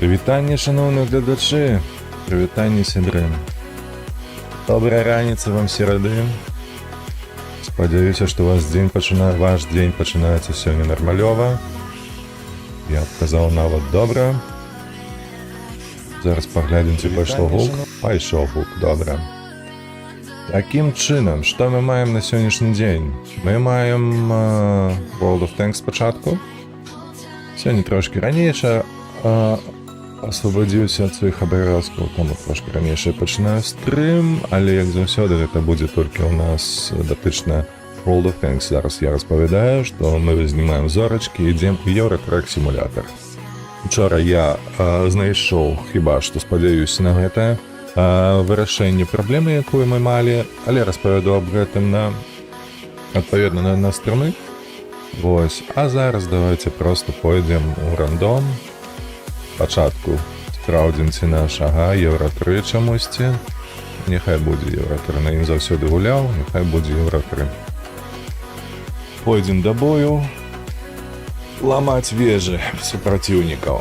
Прывітанне, шаноўныя гледачы, прывітанне сябры. Добрая раніца вам серады. Спадзяюся, што ваш дзень пачынаецца сёння нармалёва. Я б казаў нават добра. Зараз паглядзім, ці пайшло гук. Пайшоў гук, добра. Такім чынам, што мы маем на сённяшні дзень? Мы маем World of Tanks спачатку. Сёння трошкі ранейша асвабадзіўся ад сваіх абавязкаў, таму трошкі ранейшая пачынаю стрым, але як заўсёды гэта будзе толькі ў нас датычна World of Tanks. Зараз я распавядаю, што мы знімаем зорачкі і ідзем у Еўратрек сімулятар. Учора я знайшоў, хіба што спадзяюся на гэта, вырашэнне праблемы, якую мы малі, але распавяду аб гэтым адпаведна на стрымы. Вось, а зараз давайте проста пойдзем у рандом. Спачатку спраўдзімся наш Еўра-3 чамусьці. Няхай будзе Еўра-3, на ім заўсёды гуляў, няхай будзе Еўра-3. Пойдзем да бою, ламаць вежы супраціўнікаў.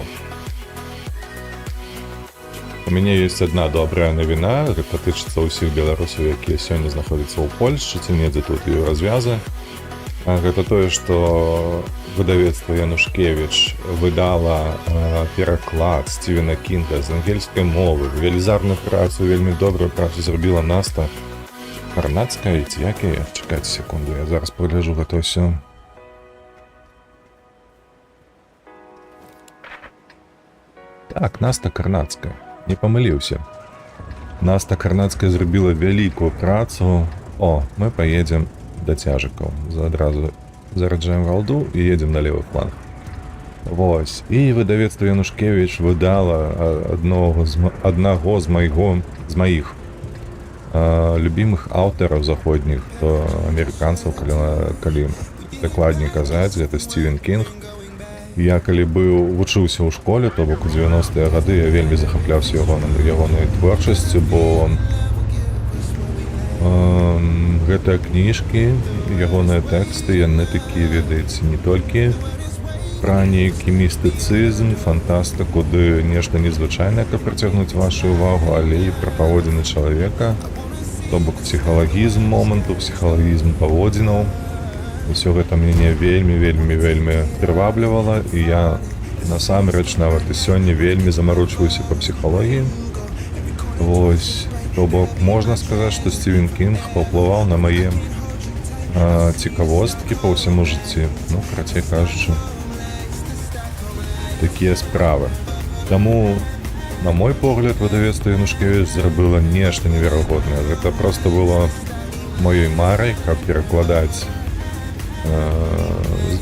У мяне ёсць адна добрая навіна, гэта тычыцца ўсіх беларусаў, якія сёння знаходзяцца ў Польшчы, ці недзе тут у развязы. Гэта тое, што выдавецтва Янушкевіч выдала пераклад Стівена Кінга з ангельскай мовы. Велізарную працу, вельмі добрую працу зрабіла Наста Карнацкая, ці як яе? Чакайце секунду, я зараз пагляджу гэта ўсё. Так, Наста Карнацкая, не памыліўся. Наста Карнацкая зрабіла вялікую працу. О, мы паедзем да цяжыкаў. Адразу зараджаем галду і едзем на левы фланг. Вось. І выдавецтва Янушкевіч выдала аднаго з маіх любімых аўтараў заходніх, то амерыканцаў, калі дакладней казаць, гэта Стівен Кінг. Я калі вучыўся ў школе, то бок у 90-е гады, я вельмі захапляўся ягонай творчасцю, бо гэтыя кніжкі, ягоныя тэксты, яны такія, ведаеце, не толькі пра нейкі містыцызм, фантастыку, ды нешта незвычайнае, каб прыцягнуць вашу увагу, але і пра паводзіны чалавека, то бок псіхалагізм моманту, псіхалагізм паводзінаў. Усё гэта мяне вельмі прываблівала, і я насамрэч нават і сёння вельмі замарочваюся па псіхалогіі. Вось. То бок можна сказаць, што Стівен Кінг паўплываў на мае цікавосткі па ўсяму жыцці. Ну, карацей кажучы, такія справы. Таму, на мой погляд, выдавецтва Янушкевіч зрабіла нешта неверагоднае. Гэта проста было маёй марай, каб перакладаць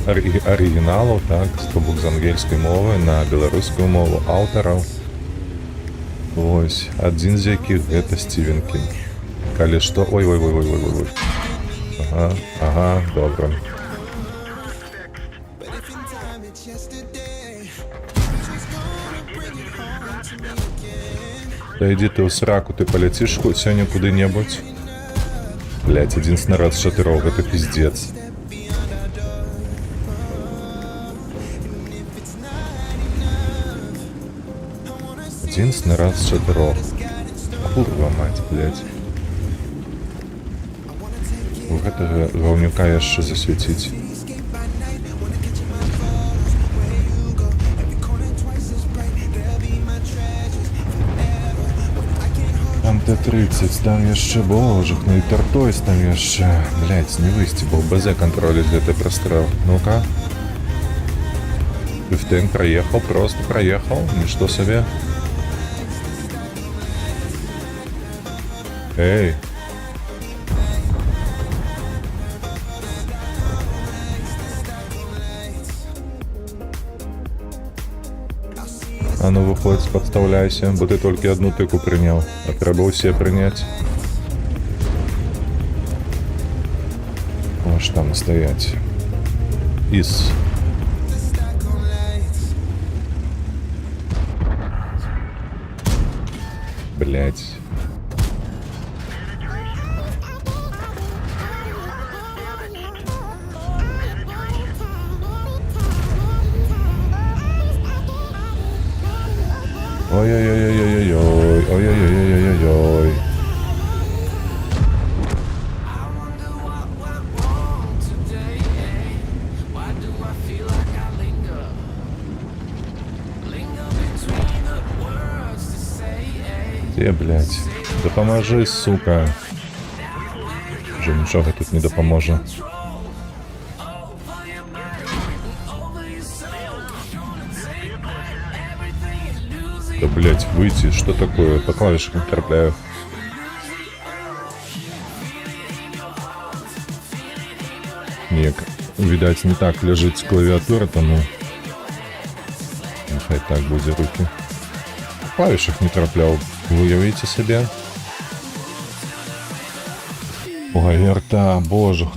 арыгіналу, так, то бок з ангельскай мовы на беларускую мову аўтараў. Вось, адзін з якіх гэта Стівен Кінг. Калі што... Ой. Ага, добра. Да ідзі ты ў сраку, ты паляціш сёння куды-небудзь? Блядь, адзін снарад з 4, гэта пиздец. Один снарад з 4. Курва мать, блядь. У гэтага гаўнюка яшчэ засвяціць. Там Т-30, там яшчэ божак, ну і Тартойс там яшчэ. Блядь, не выйсці, бо БЗ кантроліць гэты прастрэл. Ну-ка. Півтен праехаў, просто праехаў, нішто сабе. Эй! А ну выходь, подставляйся, бо ты толькі одну тыку прыняў, а трэба ўсе прыняць. Аж там стаять. Іс. Блять. Ой-ой-ой-ой-ой-ой. Ой-ой-ой-ой-ой-ой. Где, блядь? Допоможи, сука. Вже нічого тут не допоможе. Да, блядь, выйти, что такое? По клавишам трапляю. Ні, видать, не так лежить клавиатура, тому... Нехай так буде руки. В клавишах не трапляв, уявите себе. Ой, верта, боже.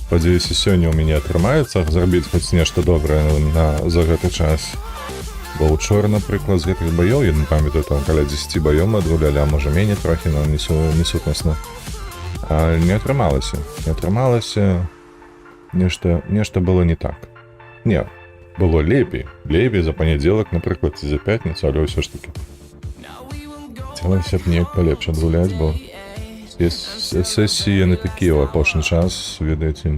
Спадзяюся, сёння ў мяне атрымаецца зрабіць хоць нешта добрае за гэты час. Бо учора, напрыклад, з гэтых баёў, я не памятаю, там каля 10 баёў мы адгулялі, а можа меней трохі, но не сутнасна. А не атрымалася. Не атрымалася. Нешта было не так. Не, было лепей. Лепей за панядзелак, напрыклад, ці за пятніцу, але ўсё ж такі. Хацелася б неяк палепш адгуляць, бо сесії не такі ў апошні час, ведаеце.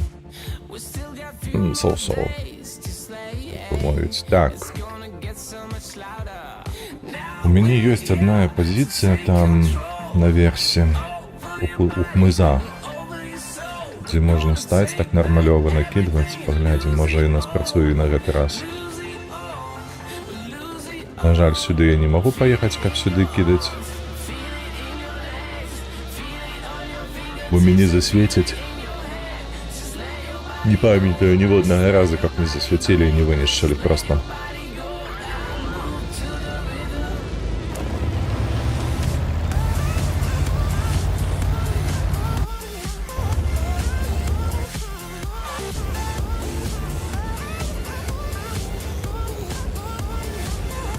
Соу-соу. Мовіць. Так. У мяне ёсць одна пазіцыя там наверсе у хмызах, дзе можна стаць так нармалёва накідваць, паглядзім, можа і нас працуе на гэты раз. На жаль, сюды я не магу паехаць, каб сюды кідаць. Бо мяне засвецяць. Не памятаю ніводнага раза, каб не засвяцілі і не вынішчылі проста.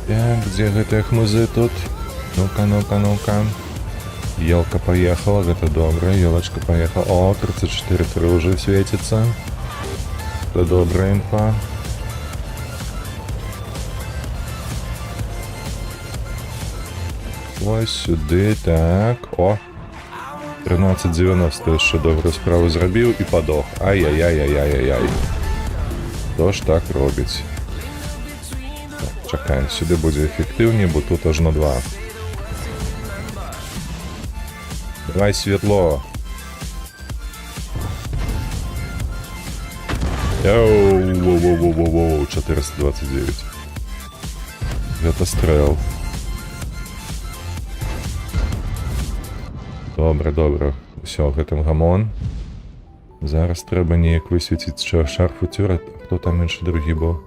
Так, где гэтыя хмызы тут? Ну-ка, ну-ка, ну-ка. Елка поехала, гэта добра, елочка поехала. О, 34 уже светится. Это добрая инфа. Ось сюди, так. О, 1390 ще добру справу зробив і подох. Ай-яй-яй-яй-яй-яй. Хто ж так робить? Так, чекаємо, сюди буде ефективніше, бо тут аж на 2. Давай светло. Воу-воу-воу-воу-воу, 429. Это стрел. Добре, добре. Все, гэтым гамон. Зараз трэба неяк высветіць шар фуцюра. Хто там іншы другі быў?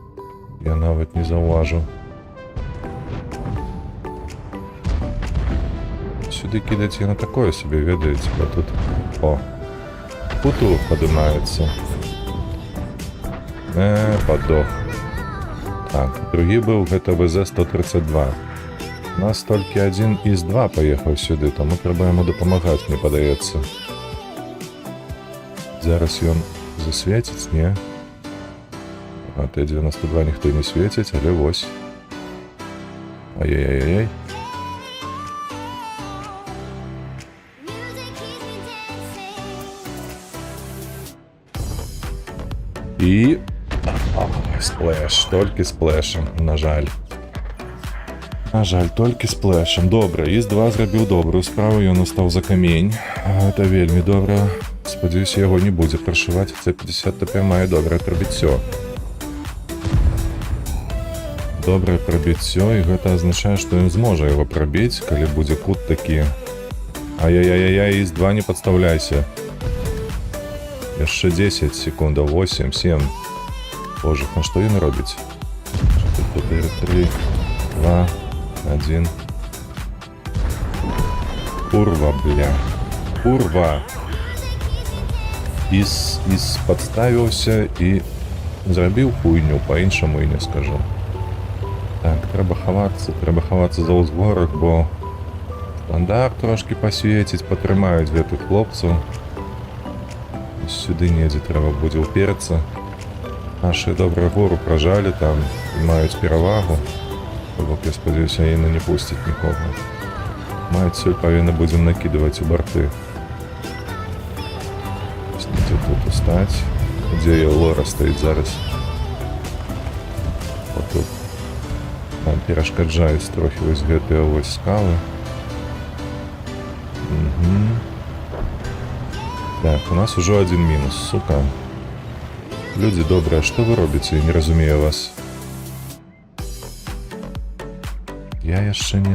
Я нават не заўважыў. Сюды кидать я на такое себе, ведаете, бо тут... О, путу поднимается. Подох. Так, другі быў, гэта ВЗ-132. У нас толькі один из 2 поехал сюды, тому трэба яму дапамагаць, мне падаецца. Зараз ён засвеціць, не? А Т-92 ніхто не свеціць, але вось. Ай-яй-яй-яй. І... сплэш, толькі сплэшем, на жаль. На жаль, толькі сплэшем. Добра, ІС-2 зрабіў добрую справу, ён устаў за камень. Гэта вельмі добра. Спадзяюся, яго не будзе прашываць. Ц-50ТП мае добрае прабіццё. Добрае прабіццё, і гэта азначае, што ён зможа яго прабіць, калі будзе кут такі. Ай-яй-яй-яй, ІС-2, не падстаўляйся. Яшчэ 10 секунд, 8, 7. Боже, на што ён робіць? 4, 3, 2, 1. Курва, бля. Курва. Іс падставіўся і зрабіў хуйню, па-іншаму і не скажу. Так, трэба хавацца за ўзгорак, бо стандарт трошки пасвеціць, патрымаюць гэтых хлопцаў. Сюды недзе трэба будзе ўперцца. Нашы добра гору пражалі там і маюць перавагу. Бо, я спадзяюся, яны не пусцяць нікога. Маюць сёль павінны будзем накідываць у барты. Недзе тут устаць. Дзе Лора стаіць зараз. Вот тут. Там перашкаджаюць трохі вось гэтыя вось скалы. Так, у нас ужо адзін мінус, сука. Людзі добрыя, што вы робіце? Я не разумею вас. Я яшчэ не...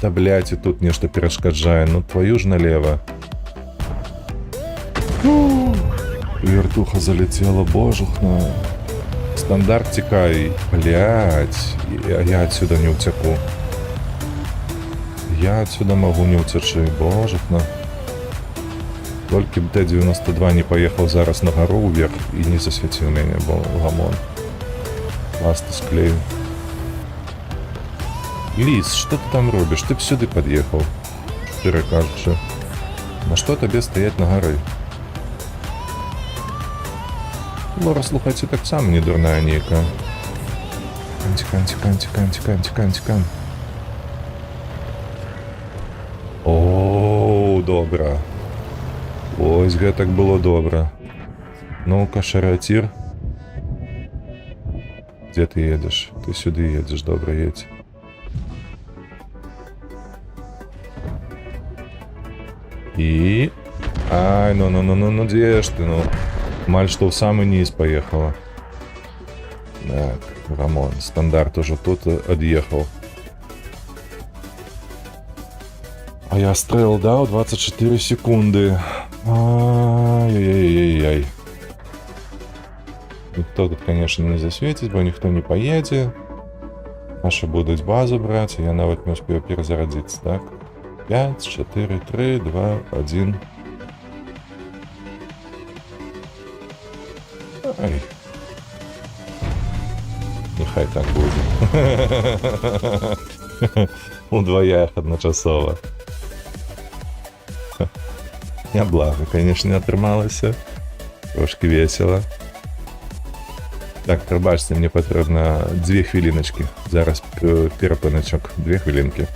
Да, блядь, і тут нешта перашкаджае. Ну, твою ж налево. Вертуха залетела, божухна. Стандарт тікай. Блядь, я отсюда не уцяку. Я отсюда могу не уцячы, божухна. Толькі б Т-92 не паехаў зараз на гару ўверх і не засвяціў мяне, бо гамон. Ласты склею. Ліс, што ты там робіш? Ты б сюды пад'ехаў. Шчыра кажучы. На што табе стаяць на гары? Лора, слухайце, таксама не дурная нейкая. Кань. О, добра. Ось гэтак было добра. Ну-ка, шаратір. Дзе ты едзеш? Ты сюды едзеш, добра, едзь. І... Ай, ну, дзе ж ты, ну? Маль што ў самы низ паехала. Так, Рамон, стандарт ужо тут ад'ехаў. А я стрэл даў 24 секунды. Ай-яй-яй-яй. Ніхто тут, конечно, не засвеціць, бо ніхто не паедзе. Нашы будуць базу браць, я нават не успею перазарадзіцца, так? 5, 4, 3, 2, 1. Ай. Нехай так будзе. Удвоя адначасова. Няблага, конечно, не атрымалася. Трошки весело. Так, прабачце, мне патрэбна 2 хвіліначкі. Зараз перапыначок. 2 хвілінкі.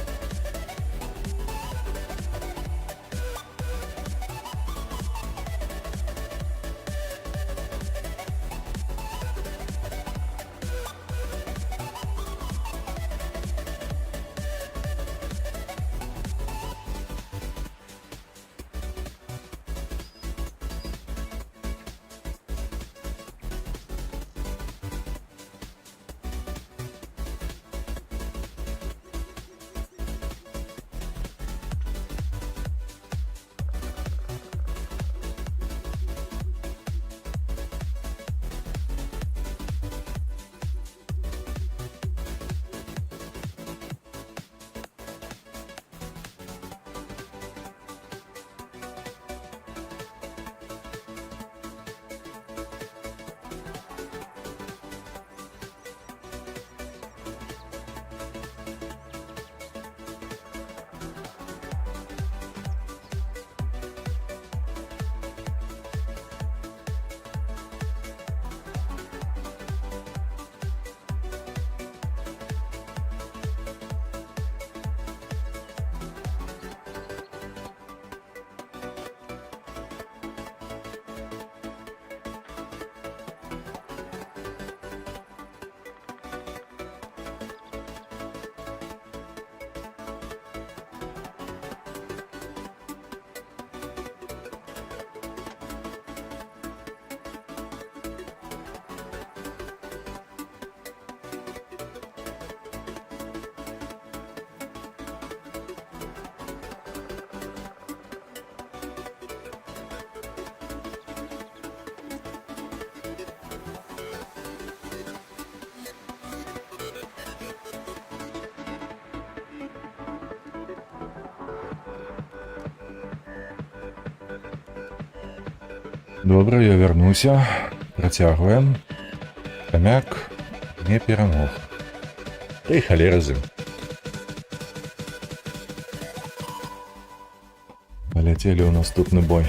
Добра, я вярнуся. Працягваем. Хамяк не перамог. И холера зим. Полетели у наступный бой.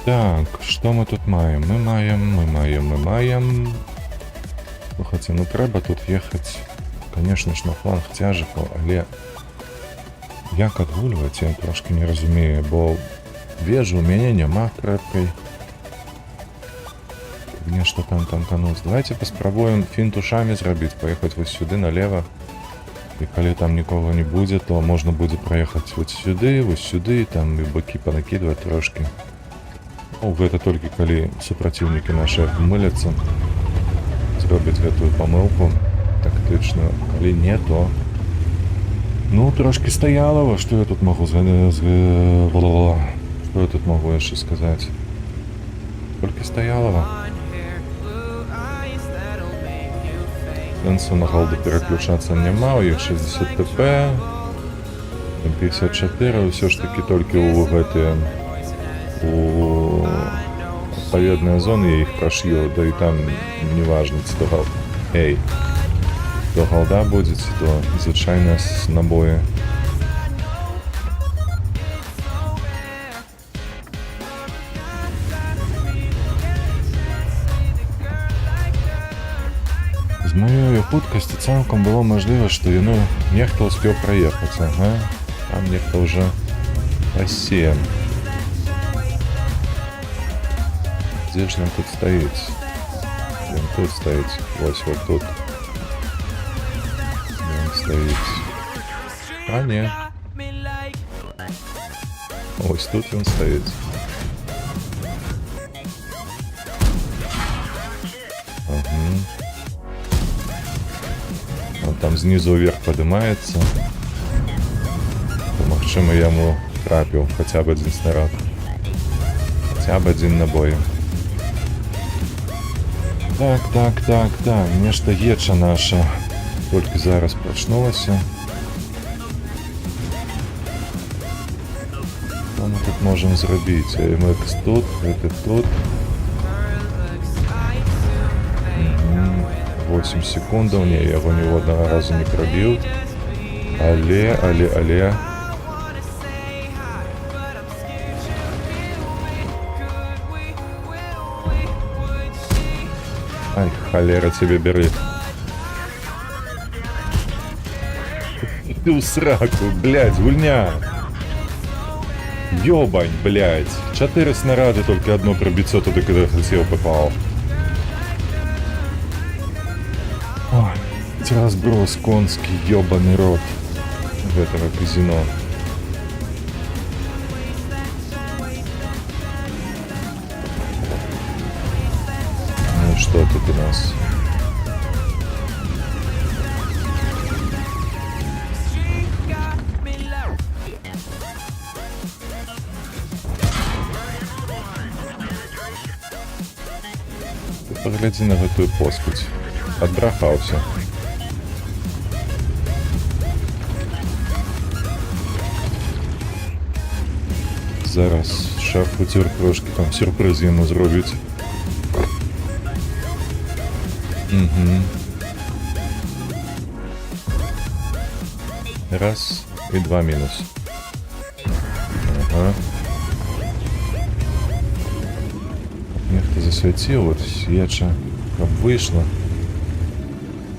Так, что мы тут маем? Мы маем. Слухайте, ну треба тут ехать, конечно ж, на фланг тяжику, але як адгульваць, я трошки не разумею, бо вежу у мяне няма крэпкай. Нешта там танкануць. Давайте паспрабуем фінт ушамі зрабіць, поехать вось сюды налево. І калі там нікога не будзе, то можна будзе праехаць вось сюды, там і бакі панакідваць трошки. Ну, гэта толькі калі супраціўнікі наши мыляцца, зробяць гэтую памылку тактычную. Калі не, то ну, трошки Стоялова, что я тут могу что я тут могу яшчэ сказаць? Толькі Стоялова. Сэнсу на голду пераключацца няма, у іх 60 ТП, 54, ўсё ж таки толькі ў гэтыя у адпаведныя зоны я іх прашью, да і там неважна, ці то голда. Эй, то голда будзе, ці то звычайна з набоі. З маёй хуткасці цалкам было мажліва, што яно нехта ўспеў праехаць, ага, там нехта ўжо пасе. Дзе ж ён тут стаіць? Ён тут стаіць, вось вот тут. Ён стаіць. А не. Ось тут ён стаіць. Ага. Он там знизу вверх поднимается. Магчыма, яму трапіў хотя бы один снаряд. Хотя бы один набой. Так, нешта еча наша толькі зараз прачнулася. Што мы тут можем зрабіць? МХ тут, гэты тут. 8 секундаў, не, яго ніводнага разу не прабіў. Але... Ай, холера тебе бери. Ты в сраку, блядь, гульня. Ёбань, блядь. 4 снаряды, только одно пробиться туда, когда хотел, попал. Ой, разброс конский, ёбаный рот этого казино. Ну что тут у нас? Ты погляди на эту поскуть. Отбрахался. Зараз шеф-кутюр трошки там сюрприз йому зробить. Угу. Раз и два минус. Ага. Нехто засвятил, вот яча, как вышло.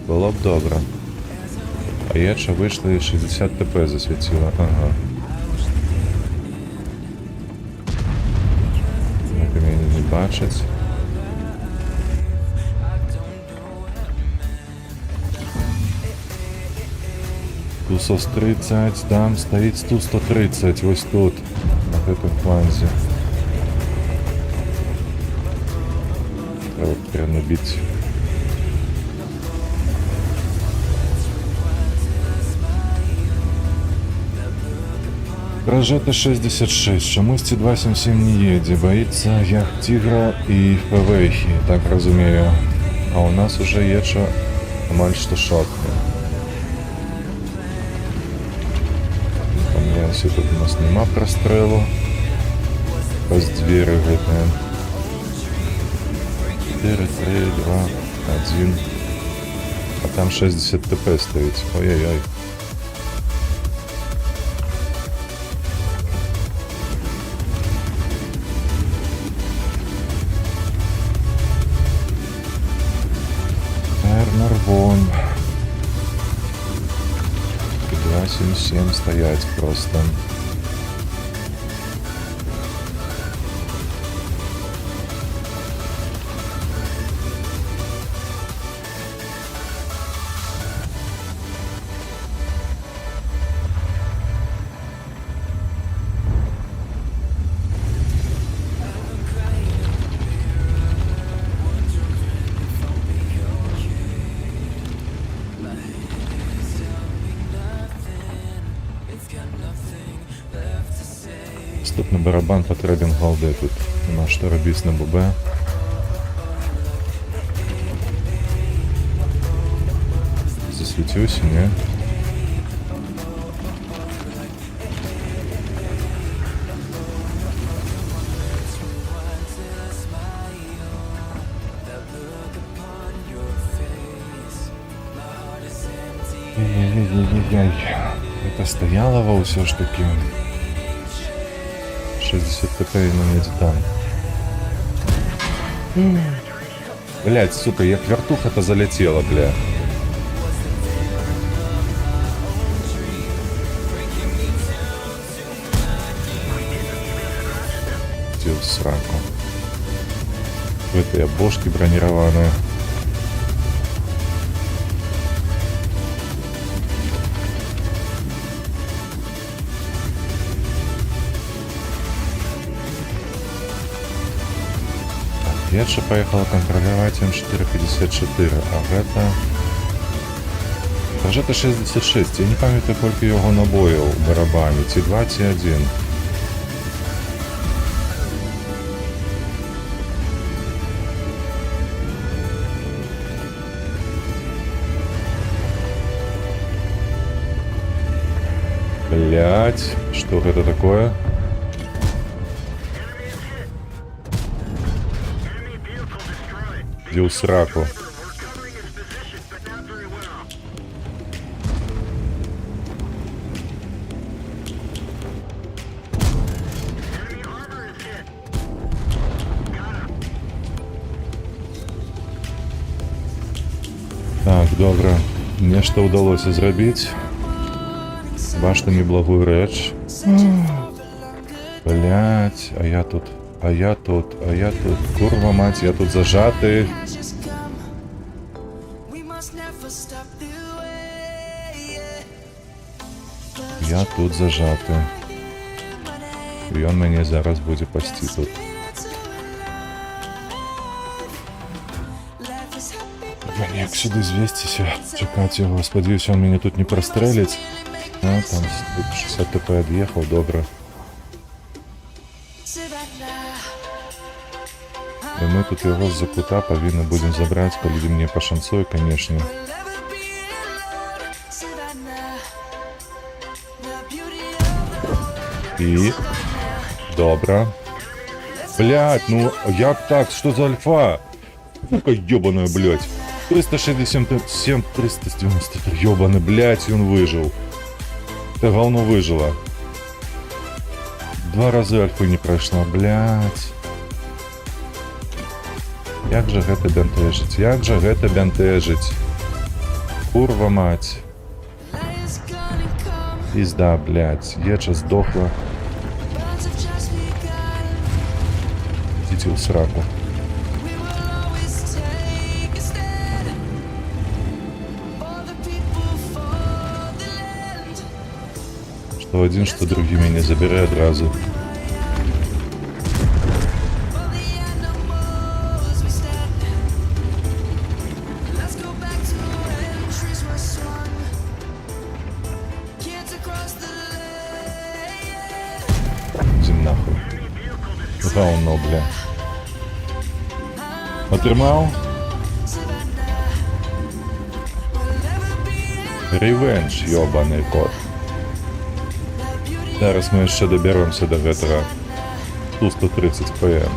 Было б добре. А яча вийшла і 60 ТП засвітила. Ага. Як мене не бачать. Тусос 30, там стоїть Ту 130, ось тут, на гэтым фланзе. Треба перенабить. Прожета 66, чомусь 277 не едзе, боится яхт Тигра и ФВХи, так разумею. А у нас уже еча амаль што шотка. Помняюся, тут у нас нема прострелу. Пас двери гэтыя. 4, 3, 2, 1. А там 60 ТП стоит. Ой-ой-ой. Эрнарвон. 277 стоять просто. Тут на барабан потрібен голди, тут нема що робити на ББ. Засвітився, ні? Ай-яй-яй-яй-яй. Это Стоялова все ж таки. 60 ТП и на меди там. Блять, сука, як вертуха-то залетела, бля. Дел сраку. В этой бошки бронированные. Ветша поехала контролировать М454, а гэта... Прожета 66, я не памятаю, колькі його набоїв у барабані, ці 2, ці 1. Блять, что это такое? Дел сраку. Так, добре. Нешта ўдалося зрабіць. Башта неблагую рэч. Блять, а я тут... А я тут, курва мать, я тут зажаты. Я тут зажаты. І ён мяне зараз будзе пасці тут. Я неяк сюды звесціся, чакаць яго, спадзяюся, он мяне тут не прастрэліць. А, там 60 ТП ад'ехаў, добра. И мы тут его з-за кута павінны будем забрать, калі мне пашанцуе, конечно. И... Добро. Блять, ну як так? Что за альфа? Ну-ка, ёбаная, блять. 367, 393, ёбаный, блять, и он выжил. Это говно выжило. 2 раза альфы не прошла, блять. Як же гэта бянтэжыць? Як же гэта бянтэжыць? Курва мать. Пизда, блядь. Еча сдохла. Идите в сраку. Что один, что другим меня забирает разу. Говно, бля. Отримав? Ревенж, йобаний кот. Зараз ми ще доберемося до гэтага Ту-130 ПМ.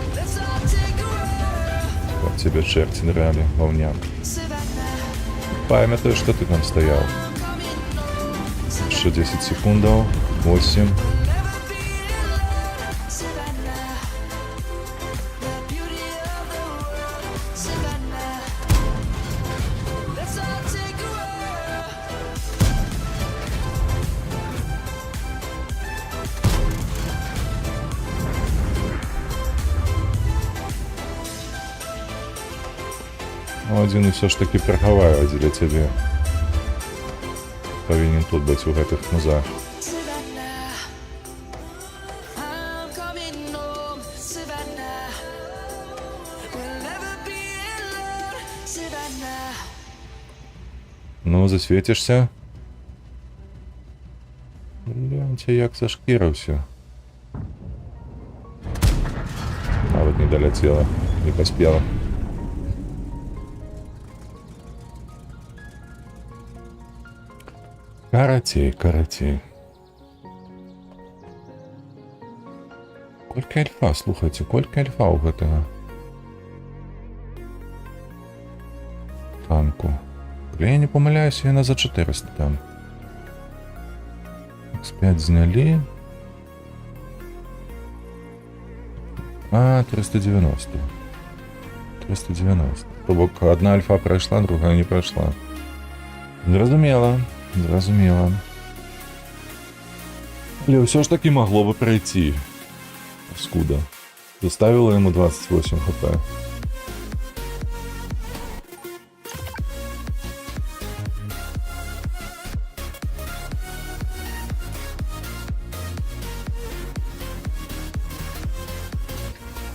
Вот тебе черти нрали, волняк. Памятай, что ты там стоял. Еще 10 секундов. 8. Один все ж таки приховаю для тебе. Повинен тут быть у гэтых музах. Ну, засветишься? Гляньте, як зашкірився. А вот не долетела, не поспела. Каратей, каратей. Колькі альфа, слухайте, колькі альфа у гэтага танку. Коли я не помиляюсь, яна за 400 там. X5 зняли. А, 390. 390. То бок одна альфа пройшла, другая не пройшла. Зрозуміло. Зрозуміло. Але все ж таки могло бы пройти. Скуда. Доставила ему 28 хп.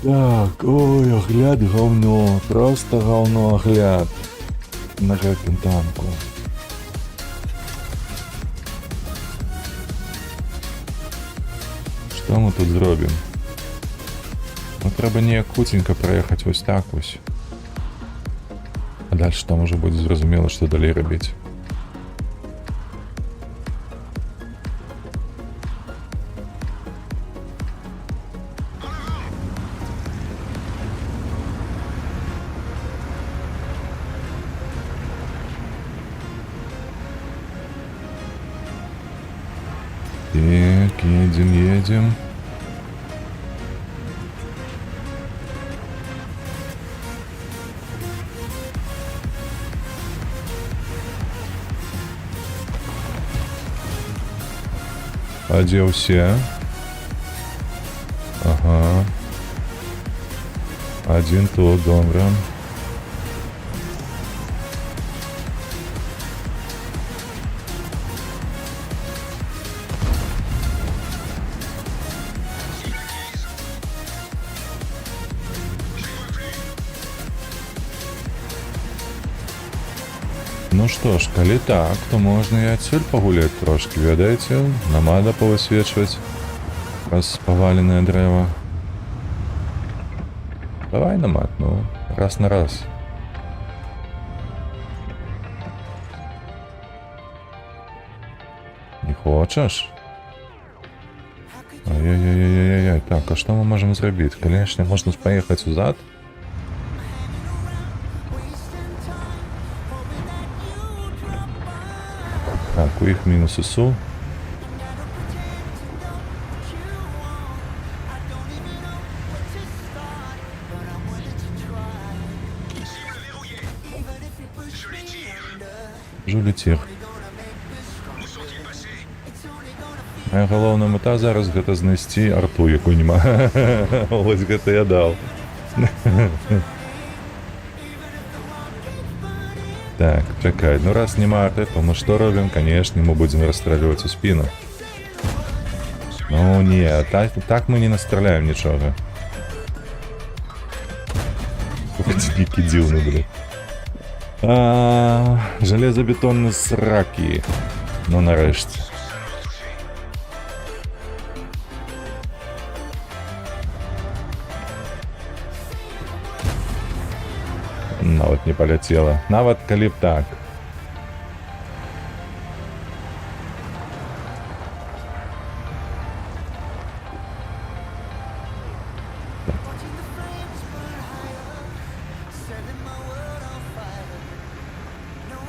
Так, ой, огляд говно. Просто говно огляд. На гэтым танку. Що ми тут зробимо? Ну, треба неяк хутенько проїхати ось так ось. А далі там уже буде зрозуміло, що далі робити. Так, едем. Одел все. Ага. Один тут, добре. Ну что ж, коли так, то можна і отсюль погулять трошки, ведаете? Намада повысвечивать, раз поваленное древо. Давай, намад, ну, раз на раз. Не хочешь? Ай-яй-яй-яй-яй-яй. Так, а что мы можем зробити? Конечно, можно поехать взад. Так, у їх мінус СУ. Жулітір. Моя головна мета зараз гэта знайсці арту, якой нема. Ось гэта я дал. Так, чекай, ну раз нема арты, то мы что робим? Конечно, мы будем расстреливать у спину. Ну не, так мы не настреляем ничего. Дикий дивный, блин. Железобетонные сраки. Ну нарешті. нават не паляцела. Нават калі б так.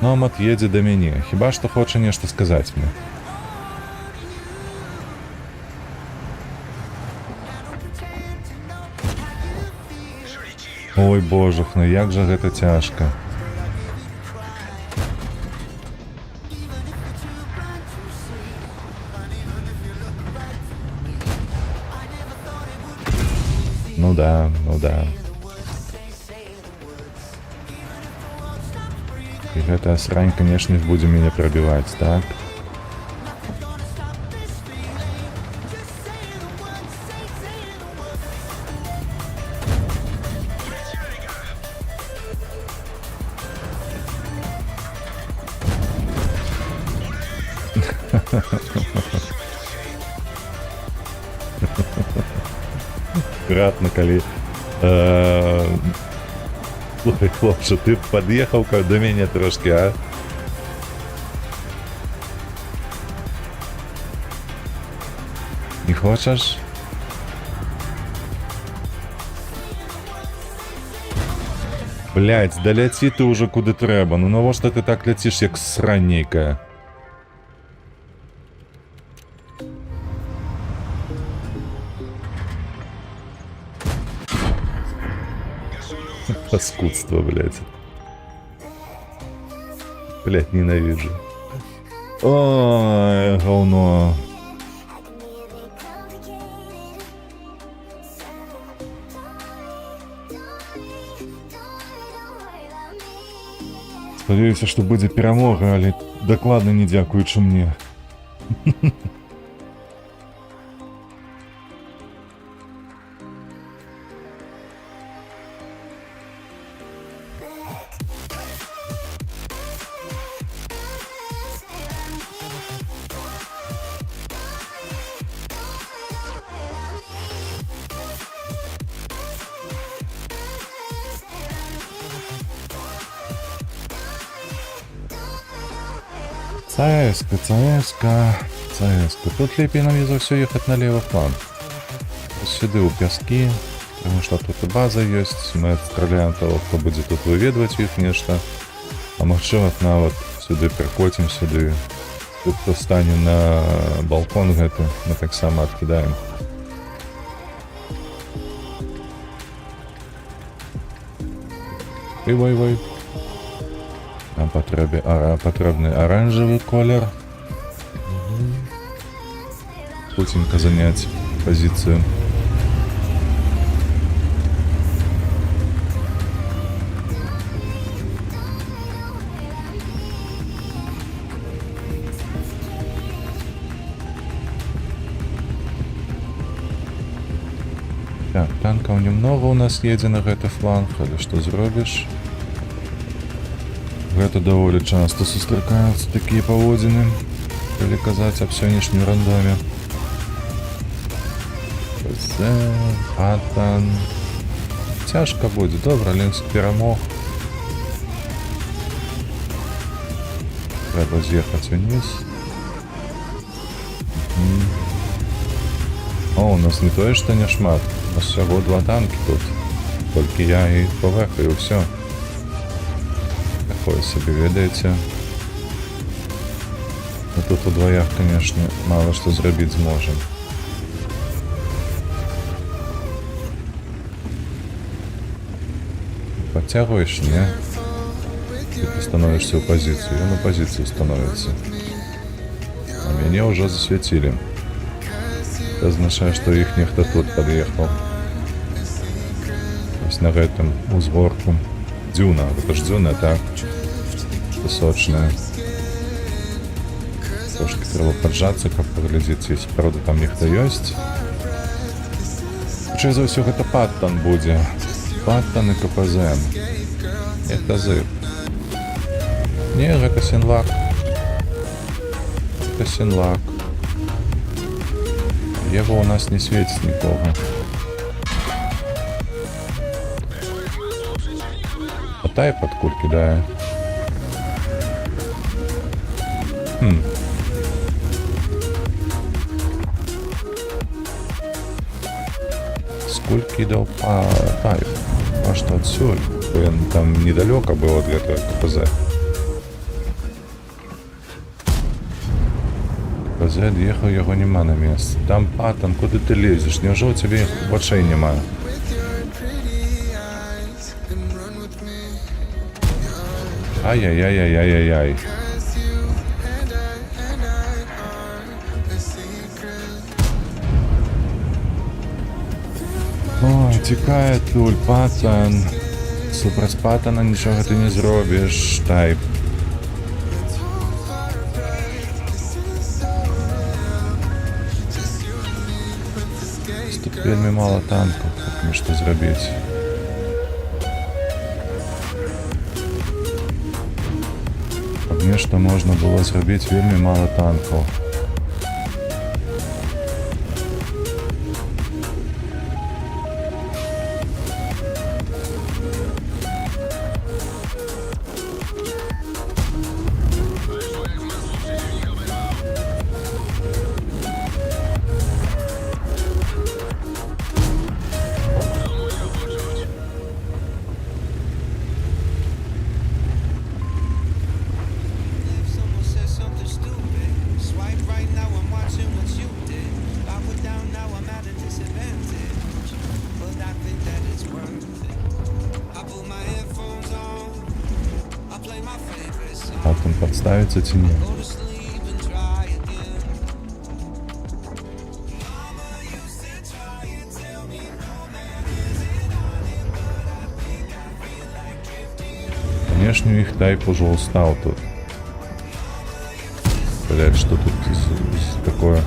Номад едзе да мяне, хіба што хоча нешта сказаць мне. Ой, божух, ну як жа гэта цяжка. Ну да, ну да. І гэтая срань, канешне, будзе мяне прабіваць, так? Кратно, калі... Слухай, хлопче, ты б пад'ехаў да мяне трошки, а? Не хочаш? Блядь, да ляці ты ўжо куды трэба, ну навошта ты так ляціш, як срань нейкая? Паскудство, блядь. Блядь, ненавижу. Ой, говно. Спадзяюся, што будзе перамога, але дакладна не дзякуючы мне. ЦСК. Тут лепей нам за ўсё ехаць на левы фланг. Сюды ў пяскі, потому што тут і база ёсць, мы адстраляем того, хто будзе тут выведваць іх нешта. А магчыма, нават сюды прыкоцім сюды. Тут хто стане на балкон гэты, мы таксама адкідаем. Ой. Нам патрэбны аранжевый колер. Путинка занять позицию. Так, танков немного у нас едзе на гэты фланг, але што зробіш? Гэта даволі часто сустракаюцца такія паводзіны, калі казаць аб сённяшнім рандоме. Атан. Цяжка будзе, добра, Ленск перамог. Трэба з'ехаць уніз. О, у нас не тое, што не шмат. У нас всяго 2 танкі тут. Толькі я і ПВХ, і ўсё. Такое себе, ведаеце. Но тут удвоях, конечно, мало что зрабіць зможем. Подтягиваешь, не? Ты становишься в позицию, он на позицию становится. А меня уже засветили. Это означает, что их нехто тут подъехал. То есть на этом узгорку. Дюна, это ж дюна, так? Песочная. Трошки треба поджаться, как поглядеть, если правда там нехто есть. Чего за все это Паттон будет? Паттон и КПЗ. Это зып. Не, это Синлак. Это Синлак. Его у нас не светит никого. тайп от кульки, да. С кульки дал по тайп. А что отсюда? Там недалеко было от этого КПЗ. КПЗ отъехал, его нема на место. Там Паттон, куда ты лезешь? Неужели у тебя их вообще нема? Ай-яй-яй-яй-яй-яй. Ой, тікає туль, Паттон. Супроць Паттона нічого ти не зробиш, тайп. Тут вельми мало танків, як мені що зробити. Мне что можно было зробити вельми мало танков. Как он подставится тени? Конечно, их тайп уже устал тут. Блять, что тут такое?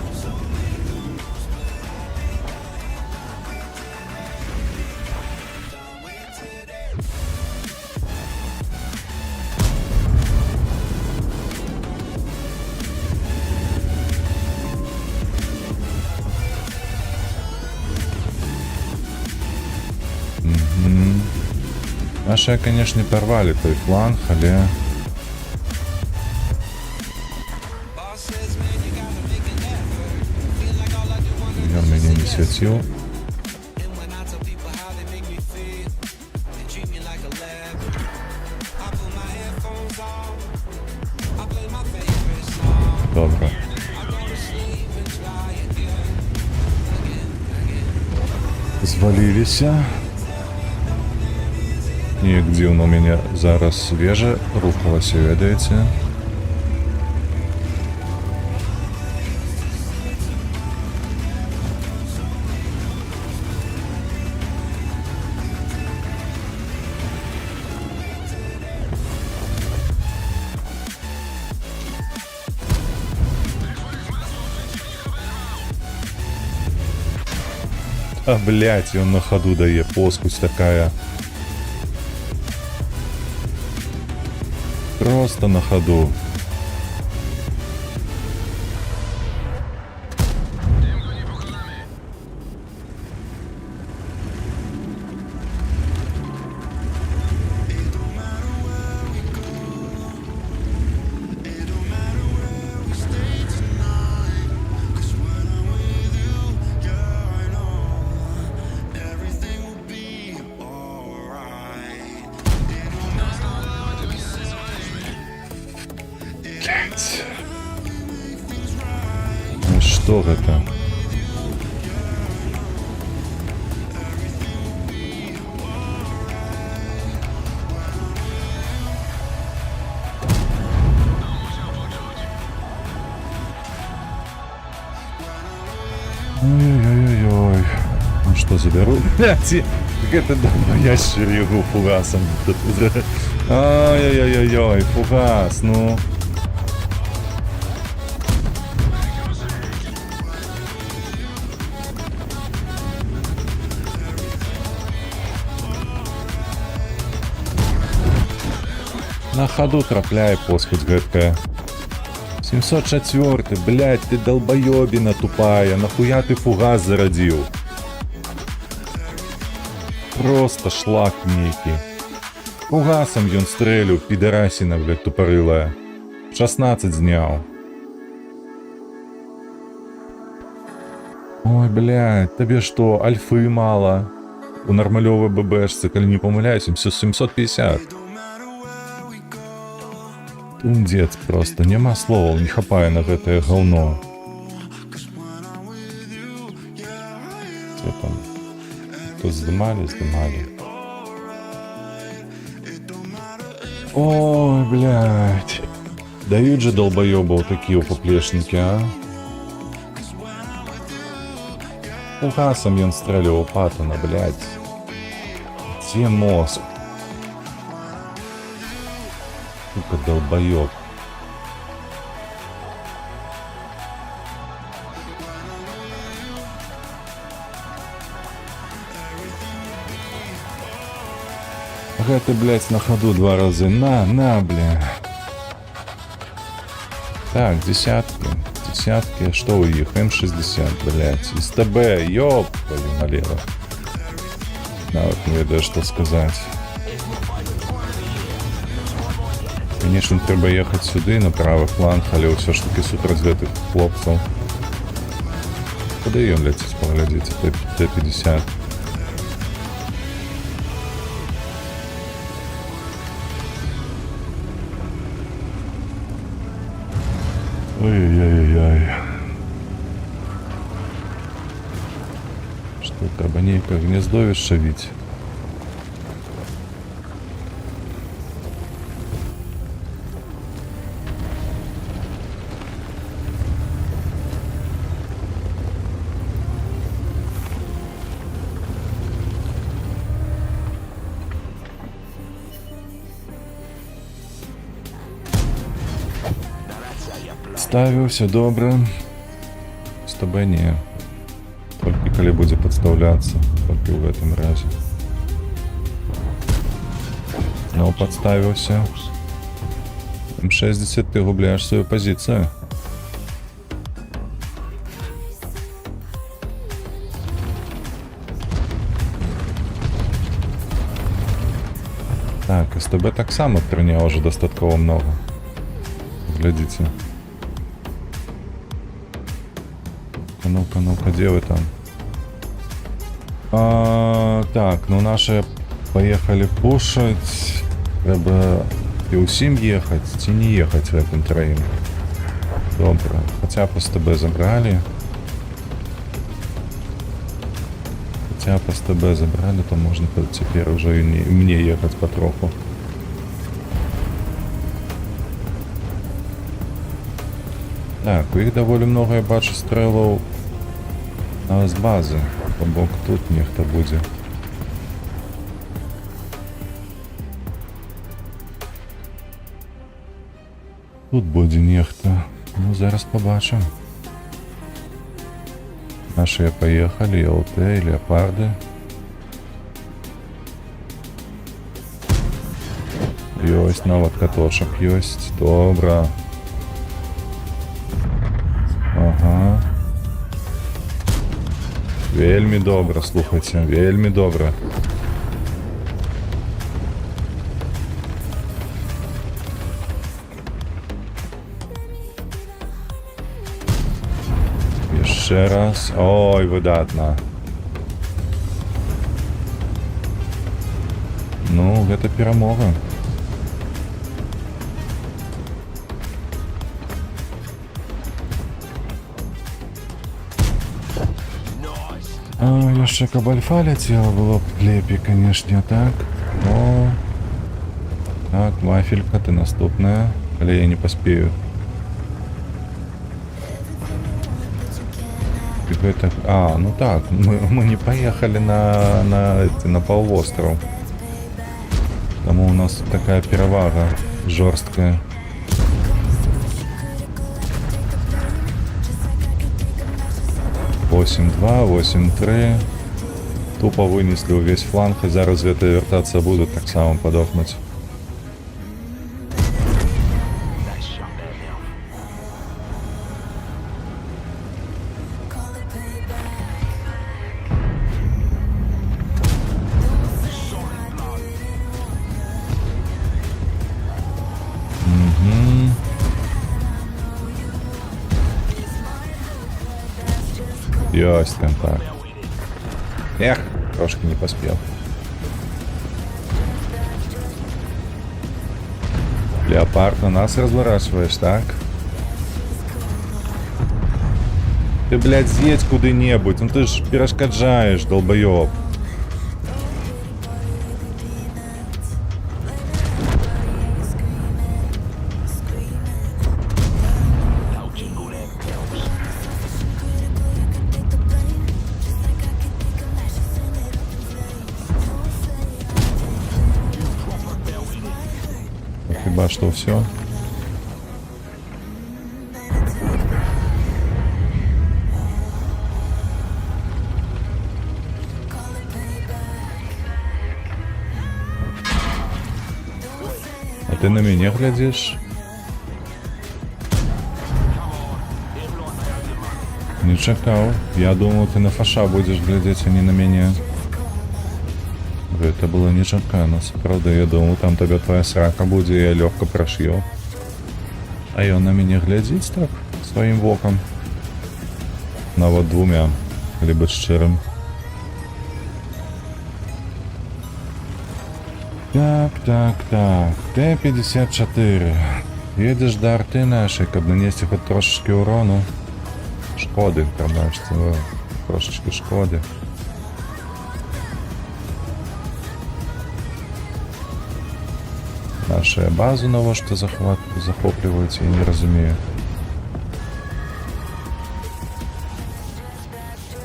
Наши, конечно, порвали той фланг, але... Верный инициатив. Добро. Звалились. І где воно у меня зараз свеже, рухалося, ведаеце. А, блять, он на ходу дає, поскуть такая. Просто на ходу. Ну что это? Ой-ой-ой-ой. Ну что, заберу? Блядь, как это долбоящий его фугасом. Ай-яй-яй-яй, фугас, ну... На ходу трапляй, поскудь гэткая. 704, блядь, ты долбоебина тупая, нахуя ты фугас зародил? Просто шлак некий. Фугасом ён стрэлю, підарасіна, блядь, тупорылая. 16 зняў. Ой, блядь, табе што, альфы мала? У нармалёвай ББшцы, калі не памыляюсь, 750. Тундец просто, няма словаў, не хапае на гэтае гаўно. Что там? Тут здымалі? Ой, блядь. Дают же долбоёбов такие поплешники, а? Фугасом ён стрелял Паттона, блядь. Где мозг? Сука, долбоёб. Гэты, блядь, на ходу 2 разы. На, бля. Так, десятки, что у них? М60, блядь. СТБ, ёб твою налево. Навык не ведаю, что сказать. Конечно, треба ехать сюда, на правый фланг, але все ж таки суперразвитых хлопцев. Куда ее, блядь, поглядите? Т-50. Ой-ой-ой-ой. Что, треба нейкое гнездовище вить? Ставил, все добро. С тобой не. Только коли будет подставляться. Только в этом разе. Но подставился. М60, ты губляешь свою позицию. Так, СТБ так само трыня уже достатково много. Глядите. Ну-ка, где вы там? Так, ну наши поехали пушать. Треба и усім ехать, ці не ехать в этом троим. Добро. Хотя по СТБ забрали. То можно теперь уже и мне ехать потроху. Так, у них довольно много, я бачу, стрелов з бази. Побок тут нехто буде. Тут буде нехто. Ну, зараз побачимо. Наши поехали, ЛТ и Леопарды. Ёсть, навод катошек ёсть. Добро. Ага. Вельми добро, слухайте, вельми добро. Еще раз. Ой, выдатно. Ну, это перемога. Яшчэ каб альфа ляцела, было б лепей, конечно, так. Но... Так, вафелька, ты наступная. Але я не поспею. Это... ну так, мы не поехали на полуостров. Тому у нас такая перевага жесткая. Восемь 2, 8-3. Тупо вынесли увесь фланг, и зараз это вертаться будут, так само подохнуть. Ёсть контакт. Эх, трошки не поспел. Леопард, на нас разворачиваешь, так? Ты, блядь, съедь куды-нибудь. Ну ты ж перешкоджаешь, долбоёб. Хиба что все. А ты на меня глядишь? Не чекал. Я думал, ты на фаша будешь глядеть, а не на меня. Это было нечакано, правда, я думал, там тебе твоя срака будет, и я легко прошью. А ён на меня глядит так, своим воком. На вот двумя, либо щирым. Так, Т-54. Едешь до арты нашей, каб нанести хоть трошечки урону. Шкоды, пробачте, трошечки шкоды. Наша базу нового, что захопливаете, я не разумею.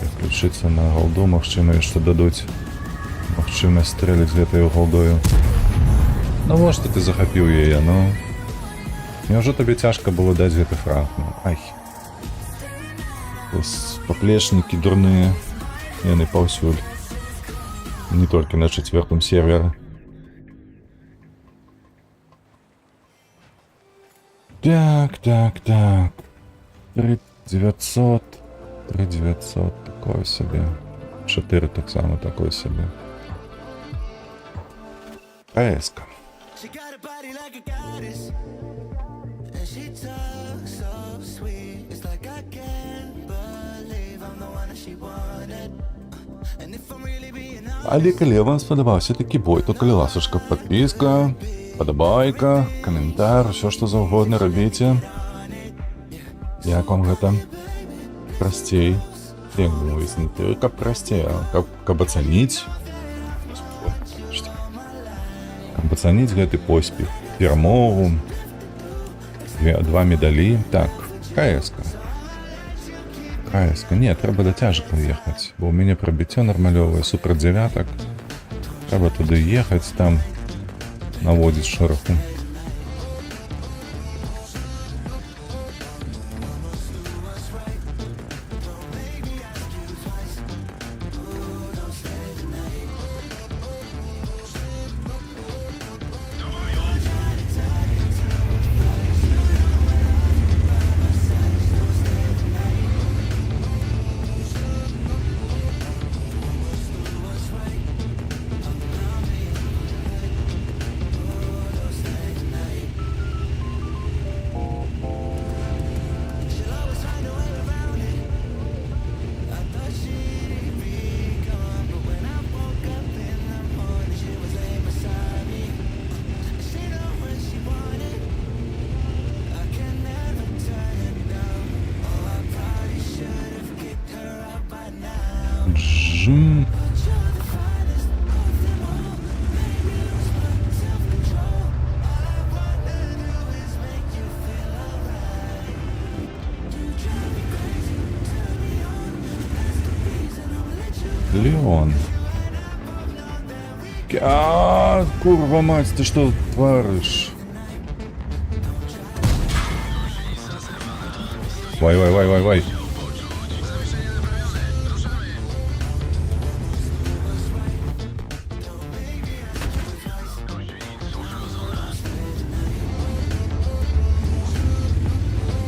Переключиться на голду, магчыма, что дадуть. Магчыма стрелять гэтай голдою. Ну вот что ты захопіў яе, ну. Няўжо табе цяжка было даць гэты фраг? Ну, ай. Поплечники дурные. Яны паўсюль. Не только на 4-м сервере. Так. 3900. 3900. Такое себе. 4 так само такое себе. АСК. Але калі вам спадабаўся такі бой, то калі ласачка, подписка, падабайка, каментар, все што заўгодна рабіце. Як вам гэта? Прасцей. Як думаеце, не толькі каб прасцей, а каб ацаніць. Каб ацаніць гэты поспех, перамогу, 2 медалі. Так, КС-ка. КС-ка. Не, трэба да цяжка ехаць, бо ў мяне прабіццё нармалёвае супраць 9. Трэба туды ехаць, там наводзіць шороху. Джим. Леон. Курва мать, ты что творишь? Вай.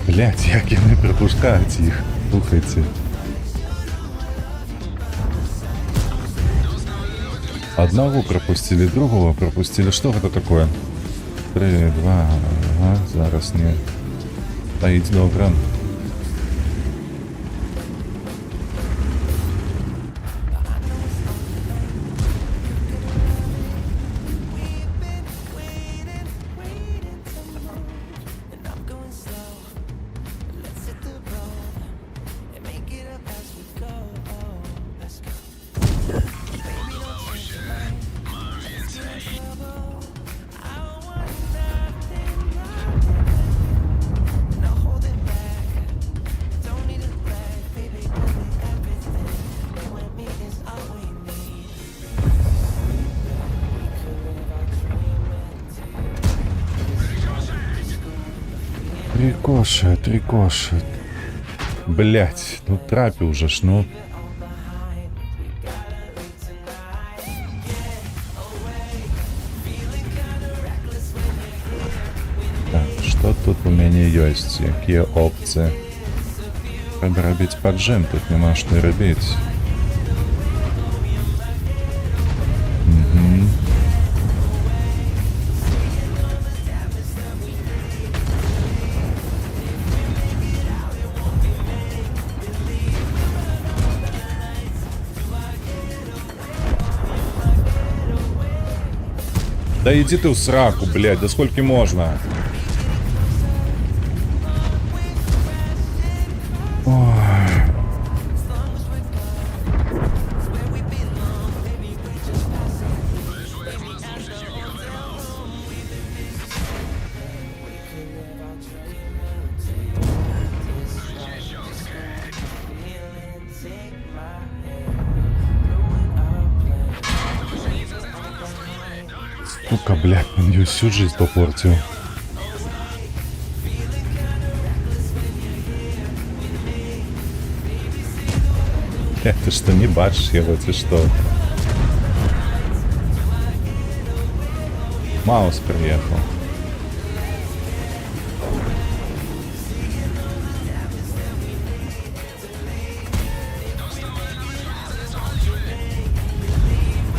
Блять, як яны припускаюць іх. Слухайте. Одного пропустили, другого пропустили. Что это такое? 3, 2... Ага, зараз не. Стоїть добре. Рикошет, рикошет. Блять, ну трапил же ж, ну. Так, что тут у меня есть? Какие опции? Треба робить поджим, тут нема что робить. Угу. Да иди ты в сраку, блядь, да сколько можно? Ой. Сука, блядь, он ее всю жизнь попортил. Ты что, не бачишь его, ты что? Маус приехал.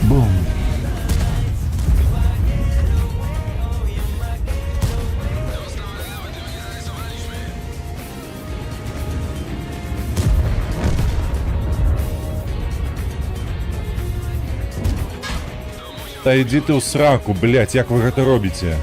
Бум. Та іди ти у сраку, блять, як ви це робите?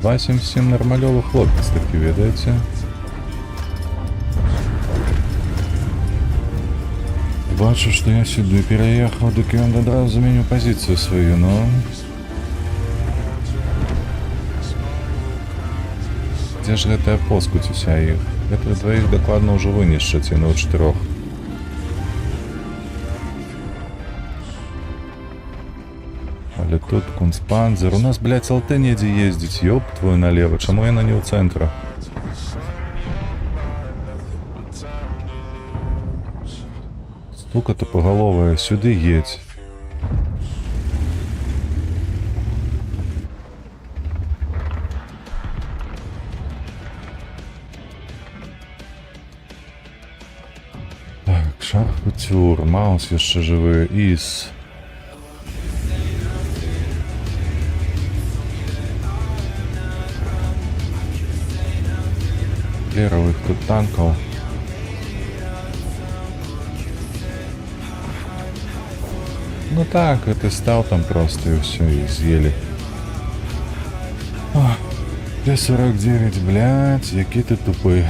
Васім всім нормальовий хлопець таки, видається. Бачу, что я сюда переехал, так я одразу заменю позицию свою, но... Где ж гэтая поскуть уся іх? Гэтых двоих докладно уже вынесшаць, і на 4. Але тут Кунспанзер. У нас, блядь, ЛТ недзе ездить, ёб твою налево. Чаму яна не ў цэнтра? Сука тупоголовая, сюды едь. Так, шахтер, Маус яшчэ жывы, Іс. Леровых тут танков. Ну так, это стал там просто и все, и съели. Т-49, блядь, який ты тупой.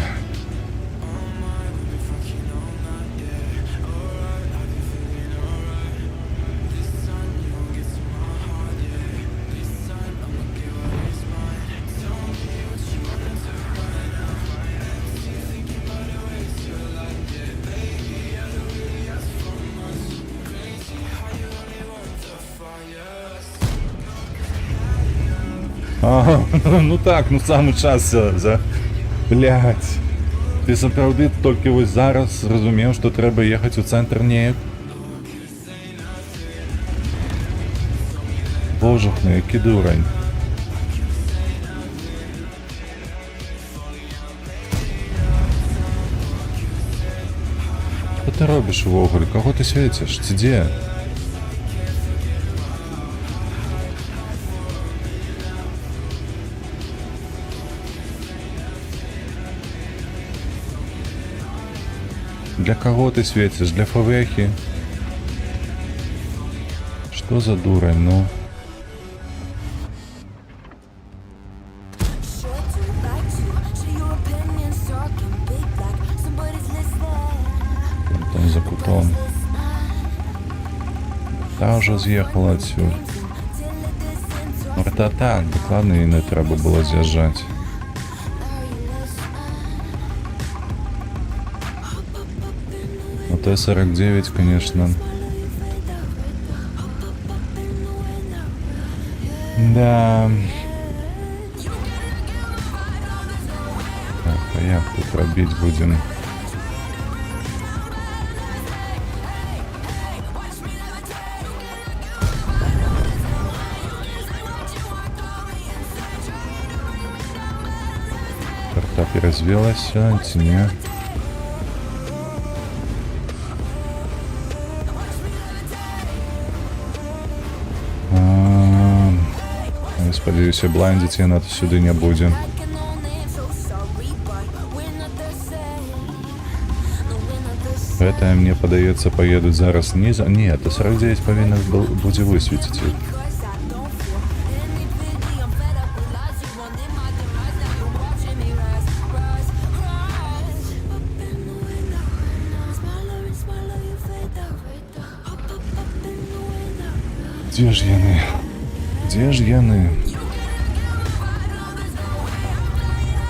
Ага, ну так, ну саме час Блядь. Ти сапраўды толькі вось зараз зразумеў, што трэба ехаць у цэнтр неяк? Божухна, які дурань. Што ты робіш увогуле? Каго ты свеціш? Ці дзе? Для кого ты светишь? Для фавехи? Что за дурань, ну? Там за кутом. Та уже съехала отсюда. Это так, докладно и не треба было з'їжджати. Т-49, конечно. Да. Так, а як тут робити будем? Карта перезвелась, ці ні? Спадзяюся, блайндзіць яна сюды не будзе. Гэтая, мне падаецца, паедуць зараз ніза. Не, Т-49 павінна будзе высветіць. Дзе ж яны? Дзе ж яны?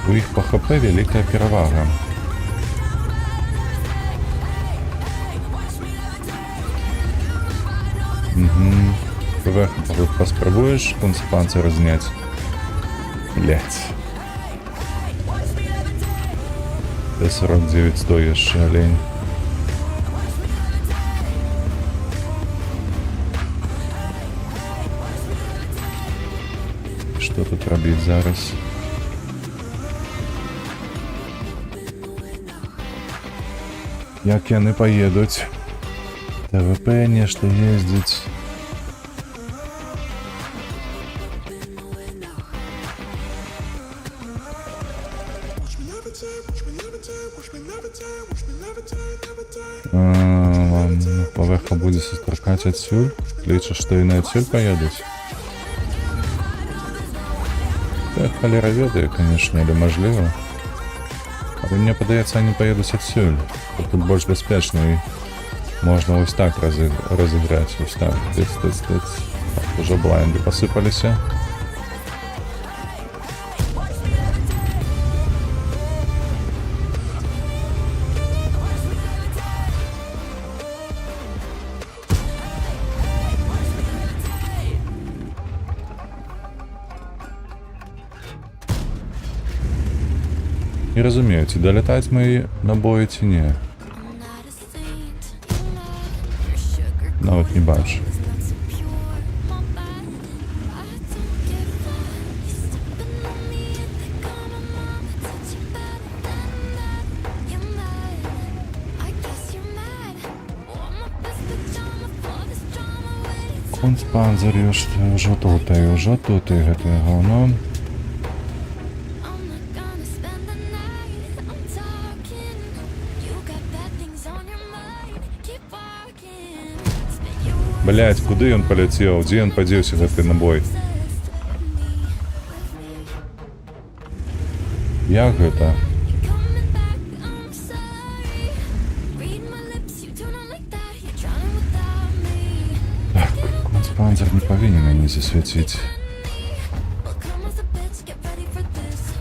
У іх па ХП вялікая перавага. Паспрабуеш концпанцер зняць? Блять. Т-49 стоишь, олень. Что тут робить зараз? Як яны поедуць? ТВП нешта ездзіць. Павеха будзе сустракаць адсюль. Лічыш, што яны адсюль паедуць? Халера ведае, конечно, але мажліва. Але мне падаецца, они поедуць адсюль. Тут больш бяспечна і можна вось так разыграць. Вось так. Тыц. Уже блайнды посыпаліся. Не разумею, ці далятаць мои набоі ці не. Нават не бачу. Концпанзер ёсць ўжо тут і гэтае гаўно. Блять, куды ён паляцеў? Дзе ён падзеўся, гэты набой? Як гэта? Так, концпанзер не павінен мяне засвяціць.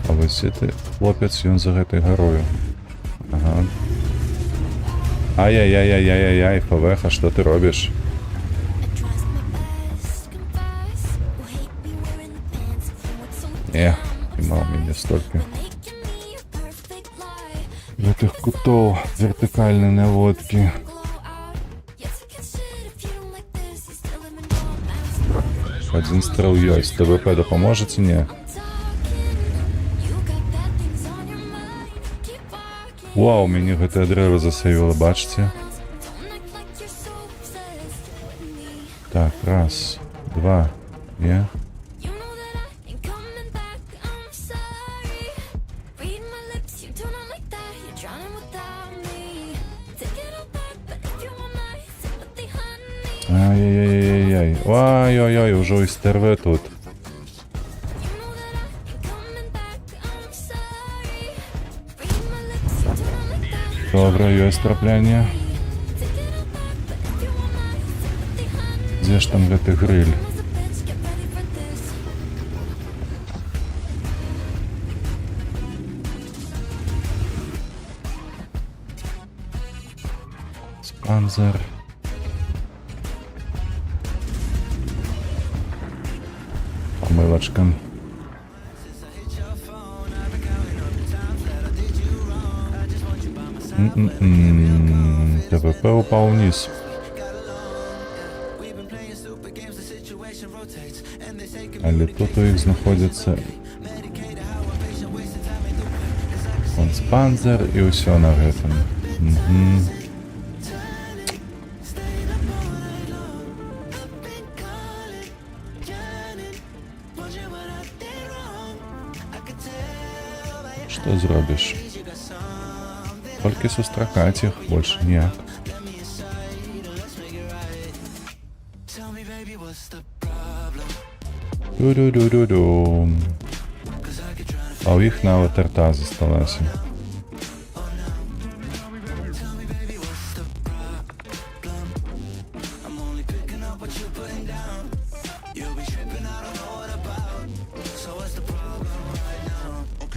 А вось гэты хлопец, ён за гэтай гарою. Ага. Ай-яй-яй-яй-яй-яй, Фавеха, што ты робіш? Маў мяне столькі гэтых кутоў вертыкальнай наводкі. Адзін стрэл ёсць. ТВП дапаможа ці не? Вау, мяне гэтае дрэва засейвіла, бачыце? Так, раз, два, не? Ай-яй-яй-яй-яй. Ой-ой-ой, ужо і стерве тут. Добра, ёсць траплянне. Дзе ж там гэты грыль? Спанзер. Помылочка. ТВП упал вниз. Але тут у іх знаходзіцца спанзер і ўсё на гэтым. Што зробіш? Толькі сустракаць іх, больш ніяк. Ду-ду-ду-ду-ду. А ў іх нават арта засталася.